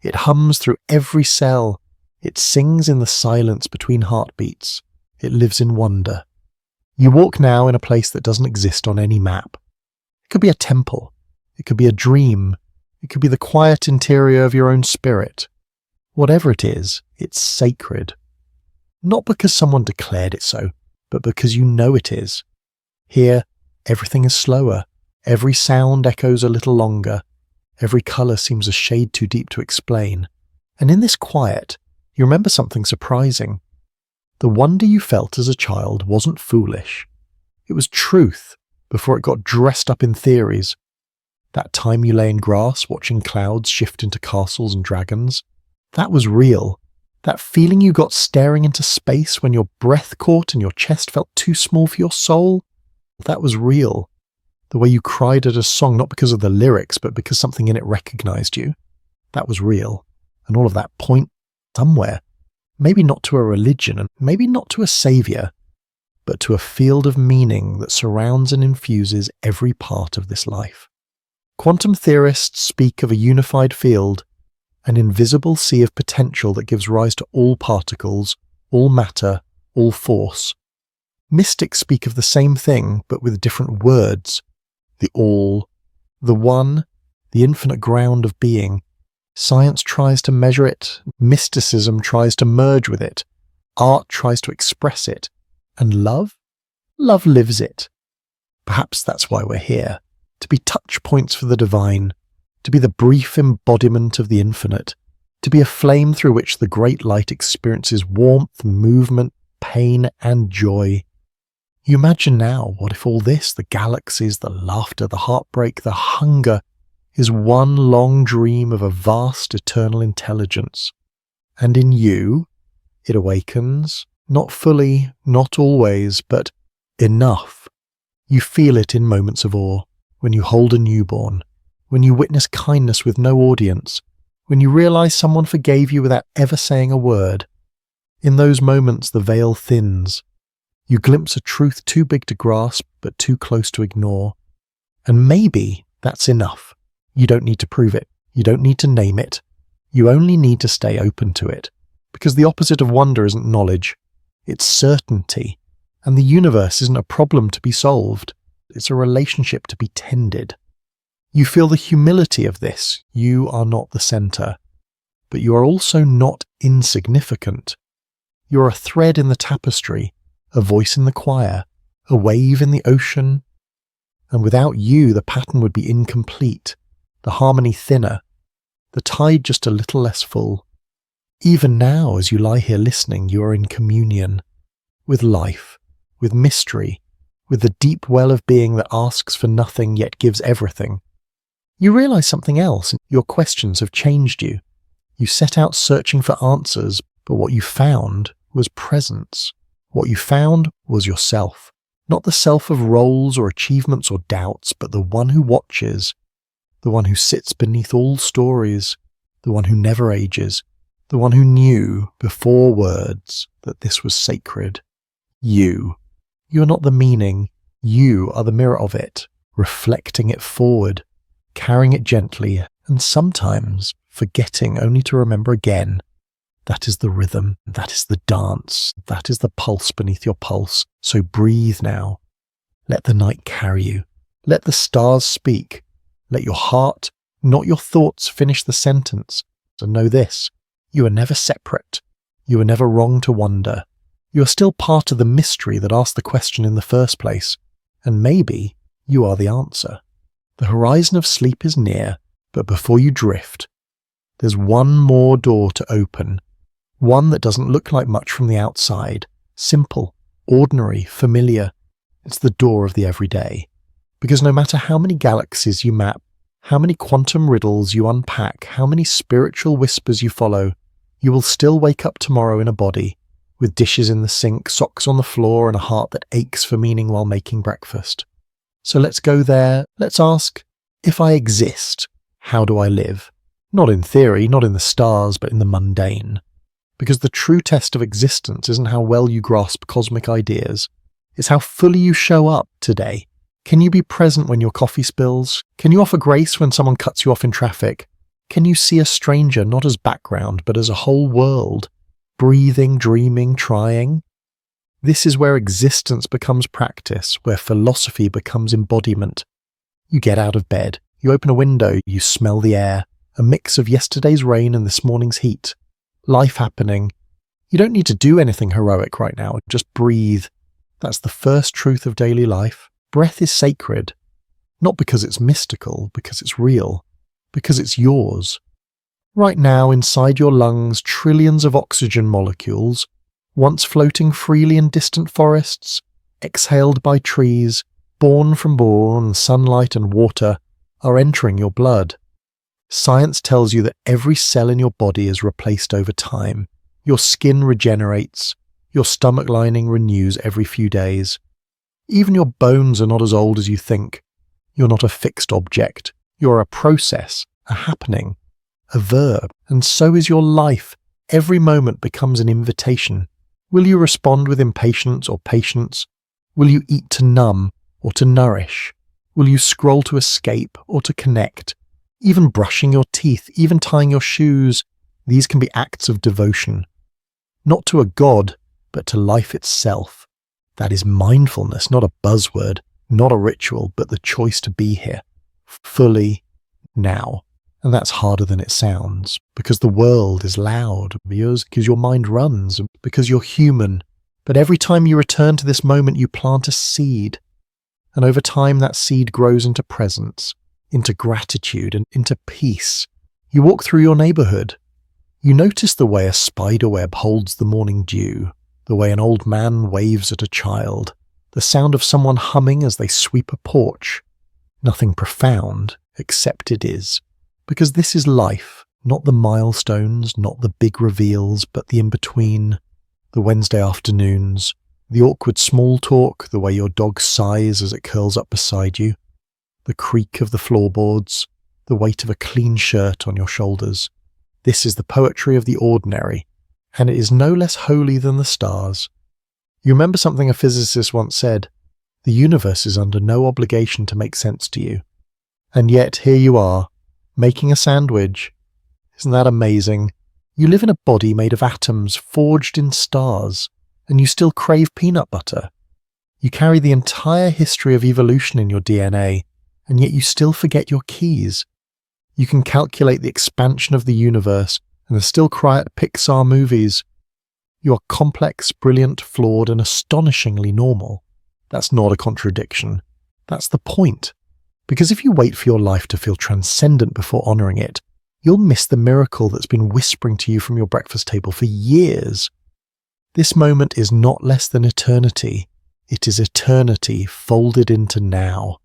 It hums through every cell. It sings in the silence between heartbeats. It lives in wonder. You walk now in a place that doesn't exist on any map. It could be a temple. It could be a dream. It could be the quiet interior of your own spirit. Whatever it is, it's sacred. Not because someone declared it so, but because you know it is. Here, everything is slower. Every sound echoes a little longer. Every colour seems a shade too deep to explain. And in this quiet, you remember something surprising. The wonder you felt as a child wasn't foolish. It was truth before it got dressed up in theories. That time you lay in grass watching clouds shift into castles and dragons, that was real. That feeling you got staring into space when your breath caught and your chest felt too small for your soul, that was real. The way you cried at a song not because of the lyrics, but because something in it recognized you, that was real. And all of that point somewhere, maybe not to a religion and maybe not to a savior, but to a field of meaning that surrounds and infuses every part of this life. Quantum theorists speak of a unified field, an invisible sea of potential that gives rise to all particles, all matter, all force. Mystics speak of the same thing, but with different words. The all, the one, the infinite ground of being. Science tries to measure it, mysticism tries to merge with it, art tries to express it, and love? Love lives it. Perhaps that's why we're here, to be touch points for the divine, to be the brief embodiment of the infinite, to be a flame through which the great light experiences warmth, movement, pain, and joy. You imagine now, what if all this, the galaxies, the laughter, the heartbreak, the hunger, is one long dream of a vast eternal intelligence. And in you, it awakens, not fully, not always, but enough. You feel it in moments of awe, when you hold a newborn, when you witness kindness with no audience, when you realize someone forgave you without ever saying a word. In those moments the veil thins. You glimpse a truth too big to grasp, but too close to ignore. And maybe that's enough. You don't need to prove it. You don't need to name it. You only need to stay open to it. Because the opposite of wonder isn't knowledge. It's certainty. And the universe isn't a problem to be solved. It's a relationship to be tended. You feel the humility of this. You are not the center. But you are also not insignificant. You're a thread in the tapestry, a voice in the choir, a wave in the ocean. And without you, the pattern would be incomplete, the harmony thinner, the tide just a little less full. Even now, as you lie here listening, you are in communion with life, with mystery, with the deep well of being that asks for nothing yet gives everything. You realize something else. Your questions have changed you. You set out searching for answers, but what you found was presence. What you found was yourself. Not the self of roles or achievements or doubts, but the one who watches, the one who sits beneath all stories, the one who never ages, the one who knew before words that this was sacred. You. You are not the meaning. You are the mirror of it, reflecting it forward, carrying it gently, and sometimes forgetting only to remember again. That is the rhythm, that is the dance, that is the pulse beneath your pulse. So breathe now. Let the night carry you. Let the stars speak. Let your heart, not your thoughts, finish the sentence. And know this, you are never separate. You are never wrong to wonder. You are still part of the mystery that asked the question in the first place. And maybe you are the answer. The horizon of sleep is near, but before you drift, there's one more door to open. One that doesn't look like much from the outside. Simple, ordinary, familiar. It's the door of the everyday. Because no matter how many galaxies you map, how many quantum riddles you unpack, how many spiritual whispers you follow, you will still wake up tomorrow in a body, with dishes in the sink, socks on the floor, and a heart that aches for meaning while making breakfast. So let's go there. Let's ask, if I exist, how do I live? Not in theory, not in the stars, but in the mundane. Because the true test of existence isn't how well you grasp cosmic ideas. It's how fully you show up today. Can you be present when your coffee spills? Can you offer grace when someone cuts you off in traffic? Can you see a stranger not as background, but as a whole world? Breathing, dreaming, trying? This is where existence becomes practice, where philosophy becomes embodiment. You get out of bed, you open a window, you smell the air, a mix of yesterday's rain and this morning's heat. Life happening. You don't need to do anything heroic right now, just breathe. That's the first truth of daily life. Breath is sacred. Not because it's mystical, because it's real. Because it's yours. Right now, inside your lungs, trillions of oxygen molecules, once floating freely in distant forests, exhaled by trees, born from born, sunlight and water, are entering your blood. Science tells you that every cell in your body is replaced over time. Your skin regenerates. Your stomach lining renews every few days. Even your bones are not as old as you think. You're not a fixed object. You're a process, a happening, a verb. And so is your life. Every moment becomes an invitation. Will you respond with impatience or patience? Will you eat to numb or to nourish? Will you scroll to escape or to connect? Even brushing your teeth, even tying your shoes, these can be acts of devotion. Not to a god, but to life itself. That is mindfulness, not a buzzword, not a ritual, but the choice to be here, fully, now. And that's harder than it sounds, because the world is loud, because your mind runs, because you're human. But every time you return to this moment, you plant a seed. And over time, that seed grows into presence, into gratitude, and into peace. You walk through your neighborhood. You notice the way a spiderweb holds the morning dew, the way an old man waves at a child, the sound of someone humming as they sweep a porch. Nothing profound, except it is. Because this is life, not the milestones, not the big reveals, but the in-between, the Wednesday afternoons, the awkward small talk, the way your dog sighs as it curls up beside you, the creak of the floorboards, the weight of a clean shirt on your shoulders. This is the poetry of the ordinary, and it is no less holy than the stars. You remember something a physicist once said, the universe is under no obligation to make sense to you. And yet here you are, making a sandwich. Isn't that amazing? You live in a body made of atoms forged in stars, and you still crave peanut butter. You carry the entire history of evolution in your DNA, and yet you still forget your keys. You can calculate the expansion of the universe and still cry at Pixar movies. You are complex, brilliant, flawed, and astonishingly normal. That's not a contradiction. That's the point. Because if you wait for your life to feel transcendent before honouring it, you'll miss the miracle that's been whispering to you from your breakfast table for years. This moment is not less than eternity. It is eternity folded into now.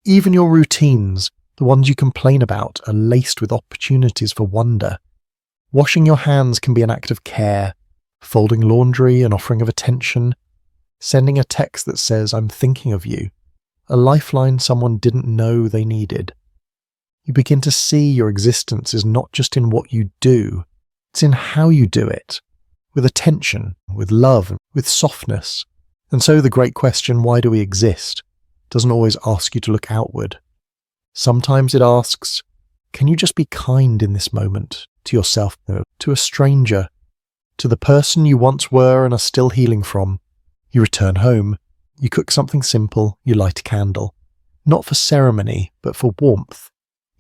Even your routines, the ones you complain about, are laced with opportunities for wonder. Washing your hands can be an act of care, folding laundry an offering of attention, sending a text that says, I'm thinking of you, a lifeline someone didn't know they needed. You begin to see your existence is not just in what you do, it's in how you do it, with attention, with love, with softness, And so the great question, why do we exist, doesn't always ask you to look outward. Sometimes it asks, can you just be kind in this moment to yourself, to a stranger, to the person you once were and are still healing from? You return home, you cook something simple, you light a candle, not for ceremony, but for warmth.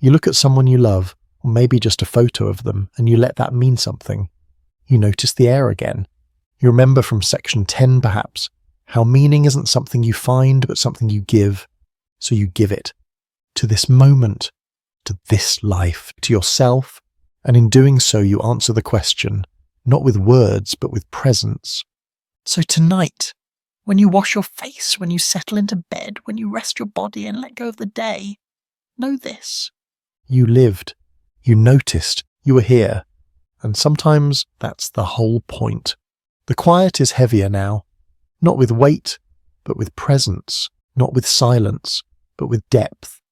You look at someone you love, or maybe just a photo of them, and you let that mean something. You notice the air again. You remember from section 10 perhaps, how meaning isn't something you find, but something you give. So you give it to this moment, to this life, to yourself, and in doing so you answer the question, not with words, but with presence. So tonight, when you wash your face, when you settle into bed, when you rest your body and let go of the day, know this. You lived, you noticed, you were here, and sometimes that's the whole point. The quiet is heavier now, not with weight, but with presence, not with silence, but with depth.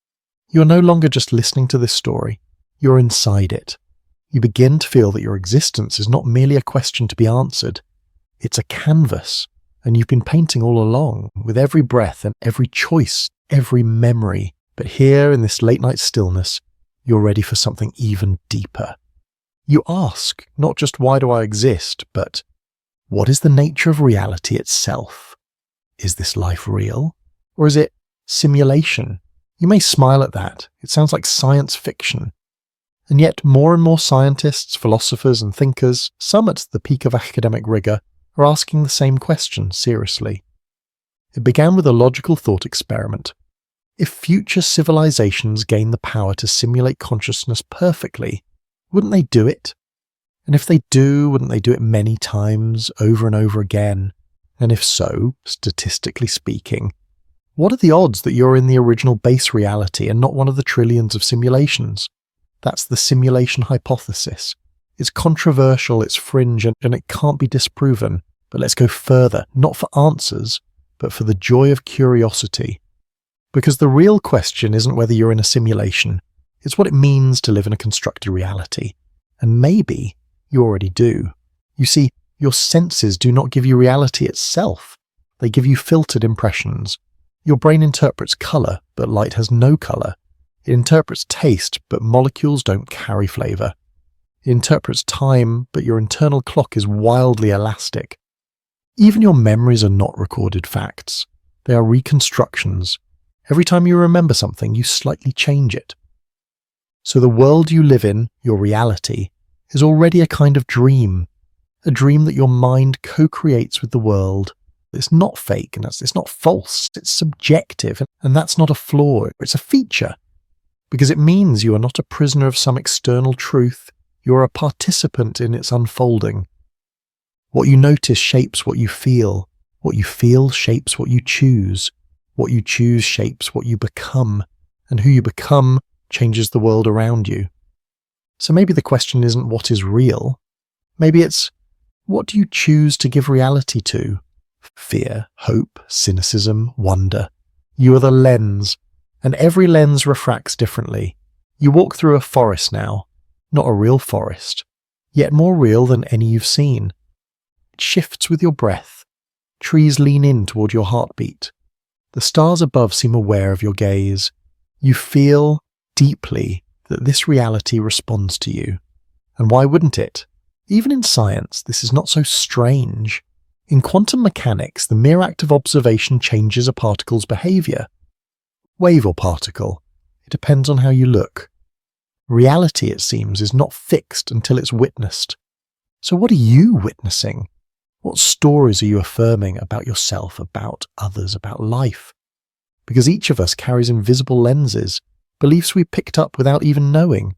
You are no longer just listening to this story, you're inside it. You begin to feel that your existence is not merely a question to be answered, it's a canvas, and you've been painting all along, with every breath and every choice, every memory. But here in this late night stillness, you're ready for something even deeper. You ask, not just why do I exist, but what is the nature of reality itself? Is this life real? Or is it simulation? You may smile at that. It sounds like science fiction. And yet more and more scientists, philosophers and thinkers, some at the peak of academic rigor, are asking the same question seriously. It began with a logical thought experiment. If future civilizations gain the power to simulate consciousness perfectly, wouldn't they do it? And if they do, wouldn't they do it many times, over and over again? And if so, statistically speaking, what are the odds that you're in the original base reality and not one of the trillions of simulations? That's the simulation hypothesis. It's controversial, it's fringe, and it can't be disproven. But let's go further, not for answers, but for the joy of curiosity. Because the real question isn't whether you're in a simulation, it's what it means to live in a constructed reality. And maybe you already do. You see, your senses do not give you reality itself. They give you filtered impressions. Your brain interprets colour, but light has no colour. It interprets taste, but molecules don't carry flavour. It interprets time, but your internal clock is wildly elastic. Even your memories are not recorded facts. They are reconstructions. Every time you remember something, you slightly change it. So the world you live in, your reality, is already a kind of dream. A dream that your mind co-creates with the world. It's not fake, and it's not false. It's subjective, and that's not a flaw. It's a feature. Because it means you are not a prisoner of some external truth. You are a participant in its unfolding. What you notice shapes what you feel. What you feel shapes what you choose. What you choose shapes what you become. And who you become changes the world around you. So maybe the question isn't what is real. Maybe it's, what do you choose to give reality to? Fear, hope, cynicism, wonder. You are the lens, and every lens refracts differently. You walk through a forest now, not a real forest, yet more real than any you've seen. It shifts with your breath. Trees lean in toward your heartbeat. The stars above seem aware of your gaze. You feel deeply that this reality responds to you. And why wouldn't it? Even in science, this is not so strange. In quantum mechanics, the mere act of observation changes a particle's behavior. Wave or particle, it depends on how you look. Reality, it seems, is not fixed until it's witnessed. So what are you witnessing? What stories are you affirming about yourself, about others, about life? Because each of us carries invisible lenses, beliefs we picked up without even knowing.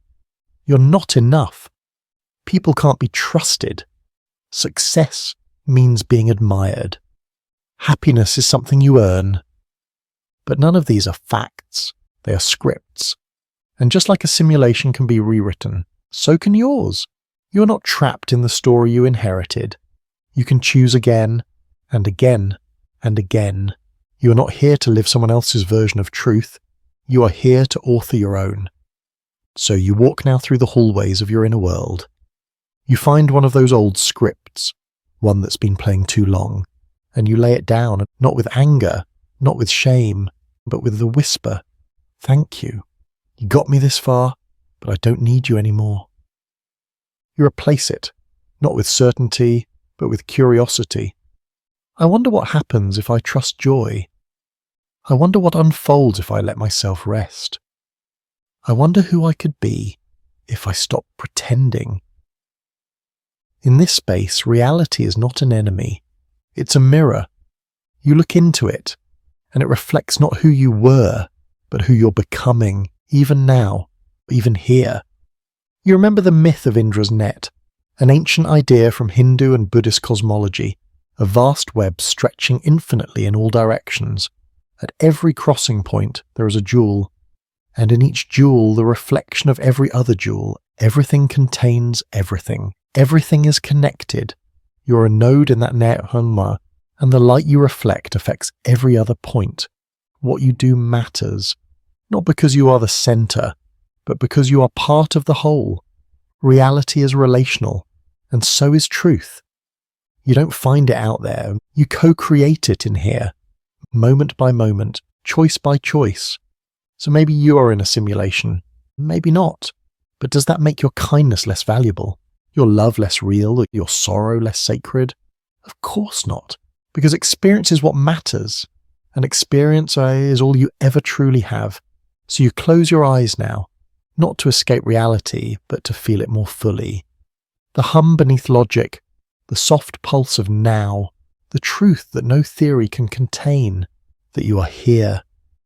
You're not enough. People can't be trusted. Success means being admired. Happiness is something you earn. But none of these are facts. They are scripts. And just like a simulation can be rewritten, so can yours. You're not trapped in the story you inherited. You can choose again, and again, and again. You are not here to live someone else's version of truth. You are here to author your own. So you walk now through the hallways of your inner world. You find one of those old scripts, one that's been playing too long, and you lay it down, not with anger, not with shame, but with the whisper, "Thank you. You got me this far, but I don't need you anymore." You replace it, not with certainty, but with curiosity. I wonder what happens if I trust joy. I wonder what unfolds if I let myself rest. I wonder who I could be if I stopped pretending. In this space, reality is not an enemy. It's a mirror. You look into it, and it reflects not who you were, but who you're becoming, even now, even here. You remember the myth of Indra's net, an ancient idea from Hindu and Buddhist cosmology, a vast web stretching infinitely in all directions. At every crossing point there is a jewel, and in each jewel the reflection of every other jewel. Everything contains everything. Everything is connected. You're a node in that net, and the light you reflect affects every other point. What you do matters, not because you are the center, but because you are part of the whole. Reality is relational, and so is truth. You don't find it out there. You co-create it in here, moment by moment, choice by choice. So maybe you are in a simulation, maybe not. But does that make your kindness less valuable? Your love less real? Your sorrow less sacred? Of course not, because experience is what matters, and experience is all you ever truly have. So you close your eyes now, not to escape reality, but to feel it more fully. The hum beneath logic, the soft pulse of now, the truth that no theory can contain, that you are here,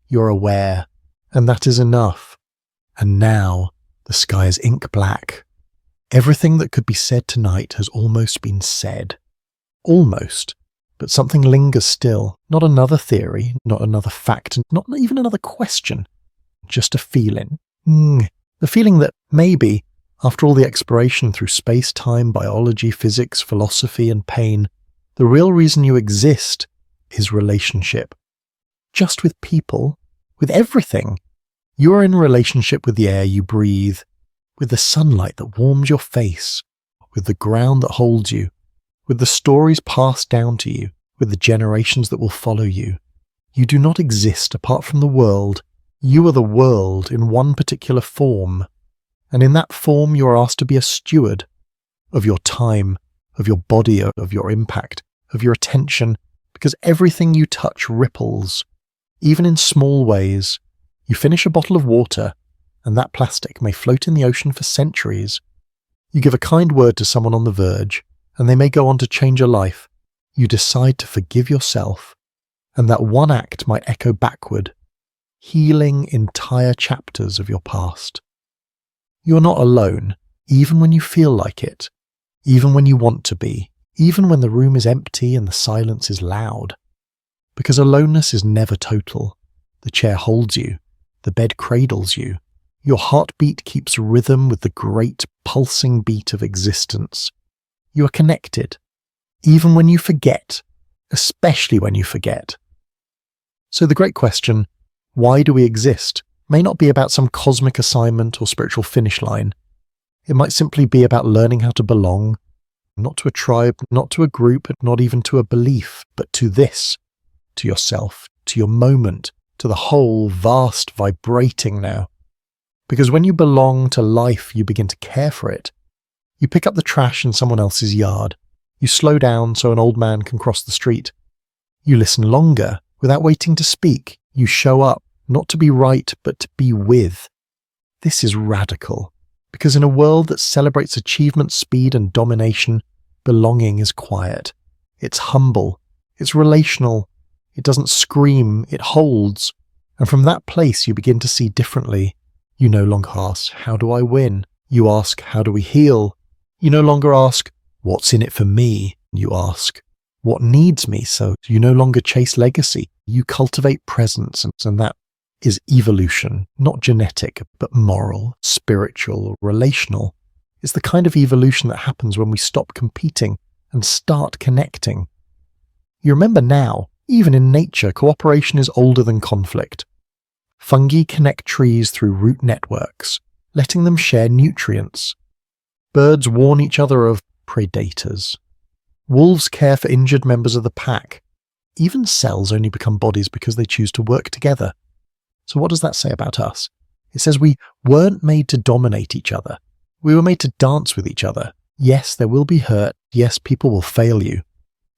you're aware, and that is enough. And now, the sky is ink black. Everything that could be said tonight has almost been said. Almost. But something lingers still. Not another theory, not another fact, not even another question. Just a feeling. The feeling that maybe, after all the exploration through space-time, biology, physics, philosophy, and pain, the real reason you exist is relationship. Just with people, with everything. You are in relationship with the air you breathe, with the sunlight that warms your face, with the ground that holds you, with the stories passed down to you, with the generations that will follow you. You do not exist apart from the world. You are the world in one particular form, and in that form you are asked to be a steward of your time, of your body, of your impact, of your attention, because everything you touch ripples, even in small ways. You finish a bottle of water, and that plastic may float in the ocean for centuries. You give a kind word to someone on the verge, and they may go on to change a life. You decide to forgive yourself, and that one act might echo backward, healing entire chapters of your past. You're not alone, even when you feel like it, even when you want to be, even when the room is empty and the silence is loud. Because aloneness is never total. The chair holds you. The bed cradles you. Your heartbeat keeps rhythm with the great pulsing beat of existence. You are connected, even when you forget, especially when you forget. So the great question, why do we exist, may not be about some cosmic assignment or spiritual finish line. It might simply be about learning how to belong, not to a tribe, not to a group, not even to a belief, but to this, to yourself, to your moment, to the whole vast vibrating now. Because when you belong to life, you begin to care for it. You pick up the trash in someone else's yard. You slow down so an old man can cross the street. You listen longer without waiting to speak. You show up, not to be right, but to be with. This is radical, because in a world that celebrates achievement, speed, and domination, belonging is quiet. It's humble. It's relational. It doesn't scream, it holds. And from that place you begin to see differently. You no longer ask, how do I win? You ask, how do we heal? You no longer ask, what's in it for me? You ask, what needs me? So you no longer chase legacy. You cultivate presence, and that is evolution, not genetic, but moral, spiritual, relational. It's the kind of evolution that happens when we stop competing and start connecting. You remember now, even in nature, cooperation is older than conflict. Fungi connect trees through root networks, letting them share nutrients. Birds warn each other of predators. Wolves care for injured members of the pack, Even cells only become bodies because they choose to work together. So what does that say about us? It says we weren't made to dominate each other. We were made to dance with each other. Yes, there will be hurt. Yes, people will fail you.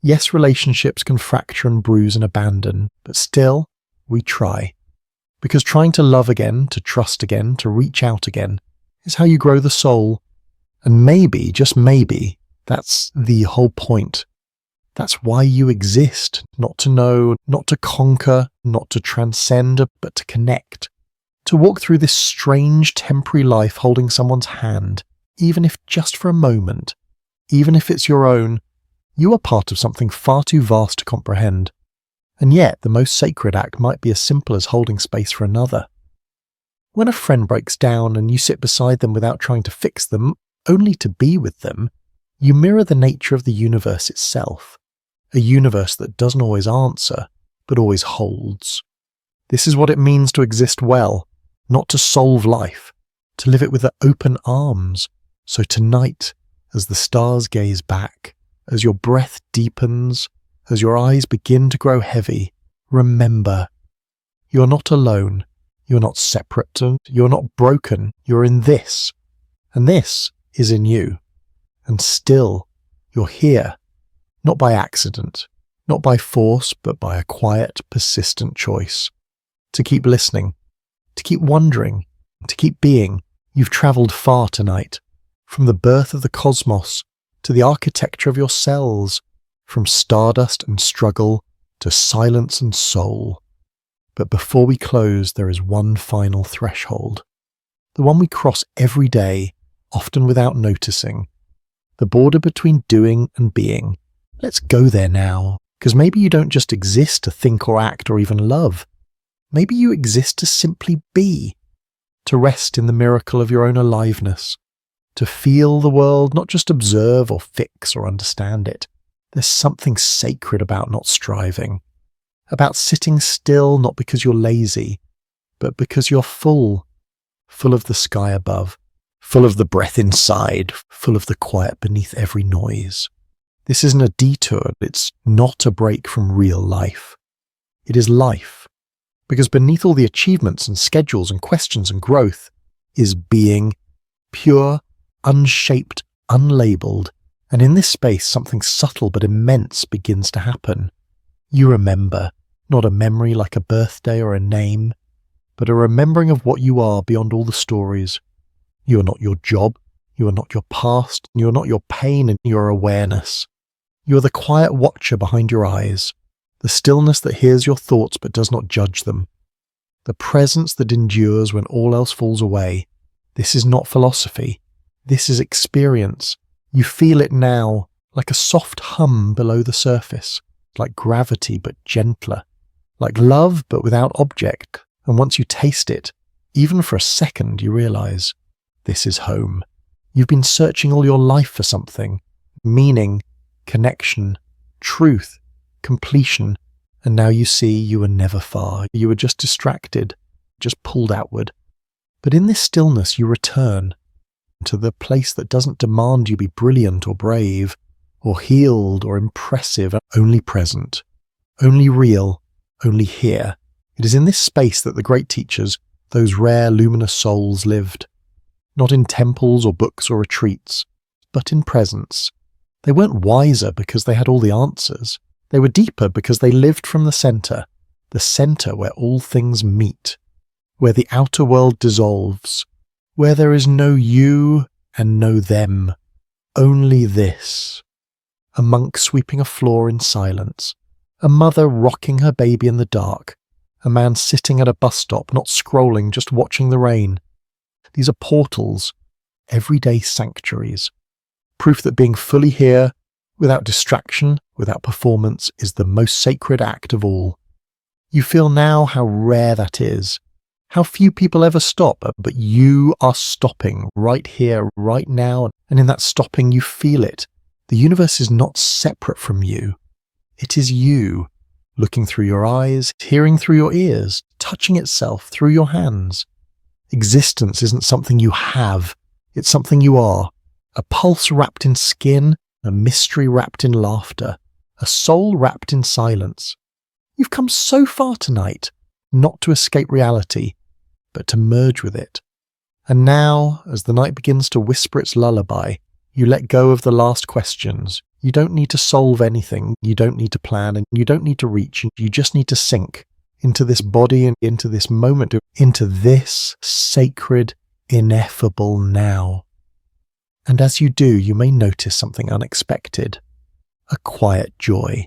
Yes, relationships can fracture and bruise and abandon, but still, we try. Because trying to love again, to trust again, to reach out again, is how you grow the soul. And maybe, just maybe, that's the whole point. That's why you exist. Not to know, not to conquer, not to transcend, but to connect. To walk through this strange temporary life holding someone's hand, even if just for a moment, even if it's your own, you are part of something far too vast to comprehend. And yet, the most sacred act might be as simple as holding space for another. When a friend breaks down and you sit beside them without trying to fix them, only to be with them, you mirror the nature of the universe itself. A universe that doesn't always answer, but always holds. This is what it means to exist well, not to solve life, to live it with open arms. So tonight, as the stars gaze back, as your breath deepens, as your eyes begin to grow heavy, remember, you're not alone, you're not separate, you're not broken, you're in this, and this is in you. And still, you're here, not by accident, not by force, but by a quiet, persistent choice. To keep listening, to keep wondering, to keep being. You've travelled far tonight, from the birth of the cosmos to the architecture of your cells, from stardust and struggle to silence and soul. But before we close, there is one final threshold, the one we cross every day, often without noticing, the border between doing and being. Let's go there now, because maybe you don't just exist to think or act or even love. Maybe you exist to simply be, to rest in the miracle of your own aliveness, to feel the world, not just observe or fix or understand it. There's something sacred about not striving, about sitting still not because you're lazy, but because you're full of the sky above, full of the breath inside, full of the quiet beneath every noise. This isn't a detour, it's not a break from real life. It is life, because beneath all the achievements and schedules and questions and growth is being, pure, unshaped, unlabeled, and in this space something subtle but immense begins to happen. You remember, not a memory like a birthday or a name, but a remembering of what you are beyond all the stories. You are not your job, you are not your past, you are not your pain and your awareness. You are the quiet watcher behind your eyes, the stillness that hears your thoughts but does not judge them, the presence that endures when all else falls away. This is not philosophy, this is experience. You feel it now, like a soft hum below the surface, like gravity but gentler, like love but without object, and once you taste it, even for a second you realize, this is home. You've been searching all your life for something, meaning, connection, truth, completion, and now you see you were never far. You were just distracted, just pulled outward. But in this stillness you return to the place that doesn't demand you be brilliant or brave, or healed or impressive, only present, only real, only here. It is in this space that the great teachers, those rare luminous souls, lived. Not in temples or books or retreats, but in presence. They weren't wiser because they had all the answers. They were deeper because they lived from the center where all things meet, where the outer world dissolves, where there is no you and no them, only this. A monk sweeping a floor in silence, a mother rocking her baby in the dark, a man sitting at a bus stop, not scrolling, just watching the rain. These are portals, everyday sanctuaries, proof that being fully here, without distraction, without performance, is the most sacred act of all. You feel now how rare that is, how few people ever stop, but you are stopping right here, right now, and in that stopping you feel it. The universe is not separate from you. It is you, looking through your eyes, hearing through your ears, touching itself through your hands. Existence isn't something you have, it's something you are. A pulse wrapped in skin, a mystery wrapped in laughter, a soul wrapped in silence. You've come so far tonight, not to escape reality, but to merge with it. And now, as the night begins to whisper its lullaby, you let go of the last questions. You don't need to solve anything, you don't need to plan, and you don't need to reach. You just need to sink into this body and into this moment, into this sacred, ineffable now. And as you do, you may notice something unexpected. A quiet joy.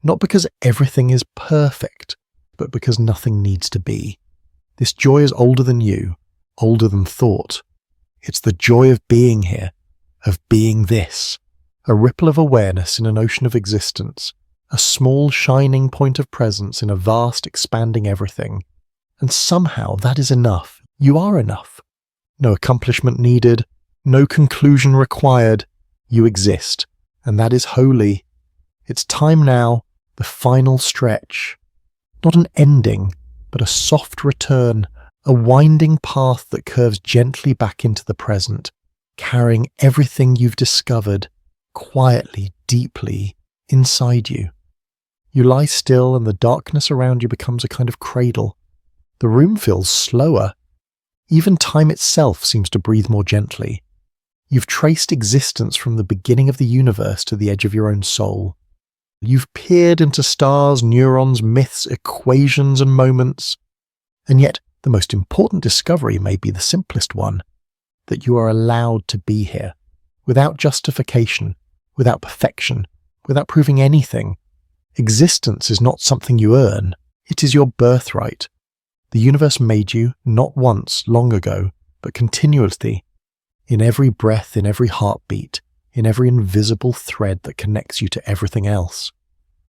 Not because everything is perfect, but because nothing needs to be. This joy is older than you, older than thought. It's the joy of being here, of being this. A ripple of awareness in an ocean of existence. A small shining point of presence in a vast expanding everything. And somehow that is enough. You are enough. No accomplishment needed, no conclusion required. You exist, and that is holy. It's time now, the final stretch. Not an ending, but a soft return, a winding path that curves gently back into the present, carrying everything you've discovered quietly, deeply inside you. You lie still and the darkness around you becomes a kind of cradle. The room feels slower. Even time itself seems to breathe more gently. You've traced existence from the beginning of the universe to the edge of your own soul. You've peered into stars, neurons, myths, equations and moments. And yet, the most important discovery may be the simplest one, that you are allowed to be here, without justification, without perfection, without proving anything. Existence is not something you earn, it is your birthright. The universe made you, not once, long ago, but continuously, in every breath, in every heartbeat, in every invisible thread that connects you to everything else.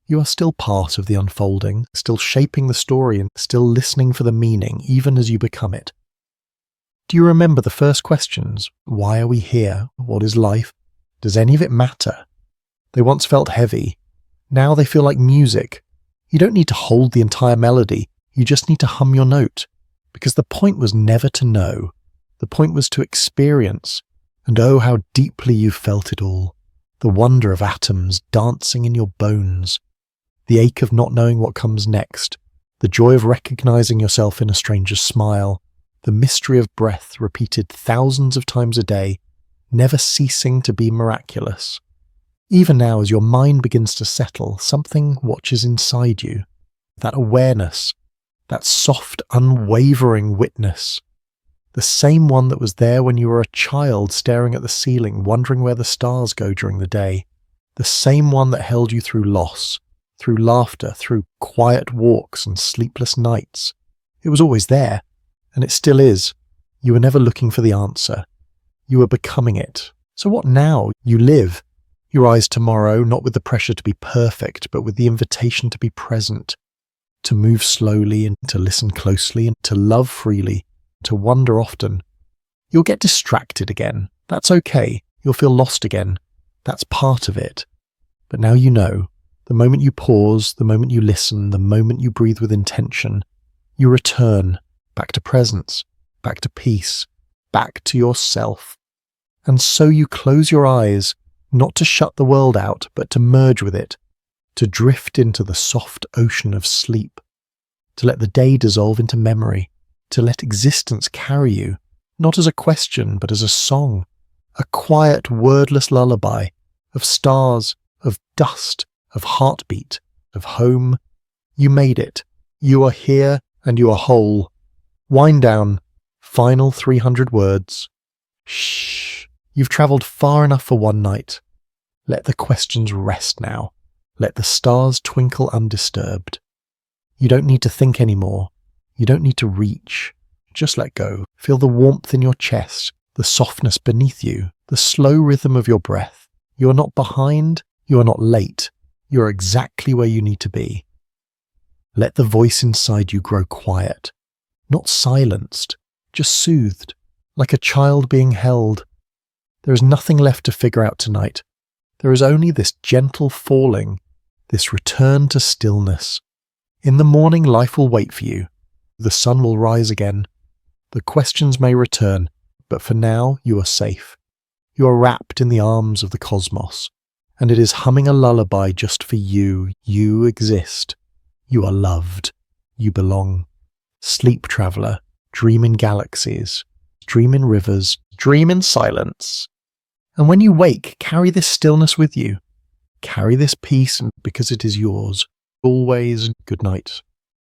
You are still part of the unfolding, still shaping the story and still listening for the meaning, even as you become it. Do you remember the first questions? Why are we here? What is life? Does any of it matter? They once felt heavy. Now they feel like music. You don't need to hold the entire melody. You just need to hum your note. Because the point was never to know. The point was to experience. And oh, how deeply you felt it all. The wonder of atoms dancing in your bones. The ache of not knowing what comes next. The joy of recognizing yourself in a stranger's smile. The mystery of breath repeated thousands of times a day, never ceasing to be miraculous. Even now, as your mind begins to settle, something watches inside you. That awareness, that soft, unwavering witness. The same one that was there when you were a child staring at the ceiling, wondering where the stars go during the day. The same one that held you through loss, through laughter, through quiet walks and sleepless nights. It was always there, and it still is. You were never looking for the answer. You were becoming it. So what now? You live. Your eyes tomorrow, not with the pressure to be perfect, but with the invitation to be present, to move slowly and to listen closely and to love freely, to wonder often. You'll get distracted again. That's okay. You'll feel lost again. That's part of it. But now you know. The moment you pause, the moment you listen, the moment you breathe with intention, you return back to presence, back to peace, back to yourself. And so you close your eyes, not to shut the world out, but to merge with it, to drift into the soft ocean of sleep, to let the day dissolve into memory, to let existence carry you, not as a question, but as a song, a quiet, wordless lullaby of stars, of dust, of heartbeat, of home. You made it. You are here and you are whole. Wind down. Final 300 words. Shh. You've travelled far enough for one night. Let the questions rest now. Let the stars twinkle undisturbed. You don't need to think anymore. You don't need to reach. Just let go. Feel the warmth in your chest, the softness beneath you, the slow rhythm of your breath. You are not behind. You are not late. You are exactly where you need to be. Let the voice inside you grow quiet, not silenced, just soothed, like a child being held. There is nothing left to figure out tonight. There is only this gentle falling, this return to stillness. In the morning, life will wait for you. The sun will rise again. The questions may return, but for now you are safe. You are wrapped in the arms of the cosmos, and it is humming a lullaby just for you. You exist. You are loved. You belong. Sleep traveler, dream in galaxies, dream in rivers, dream in silence. And when you wake, carry this stillness with you. Carry this peace because it is yours. Always good night.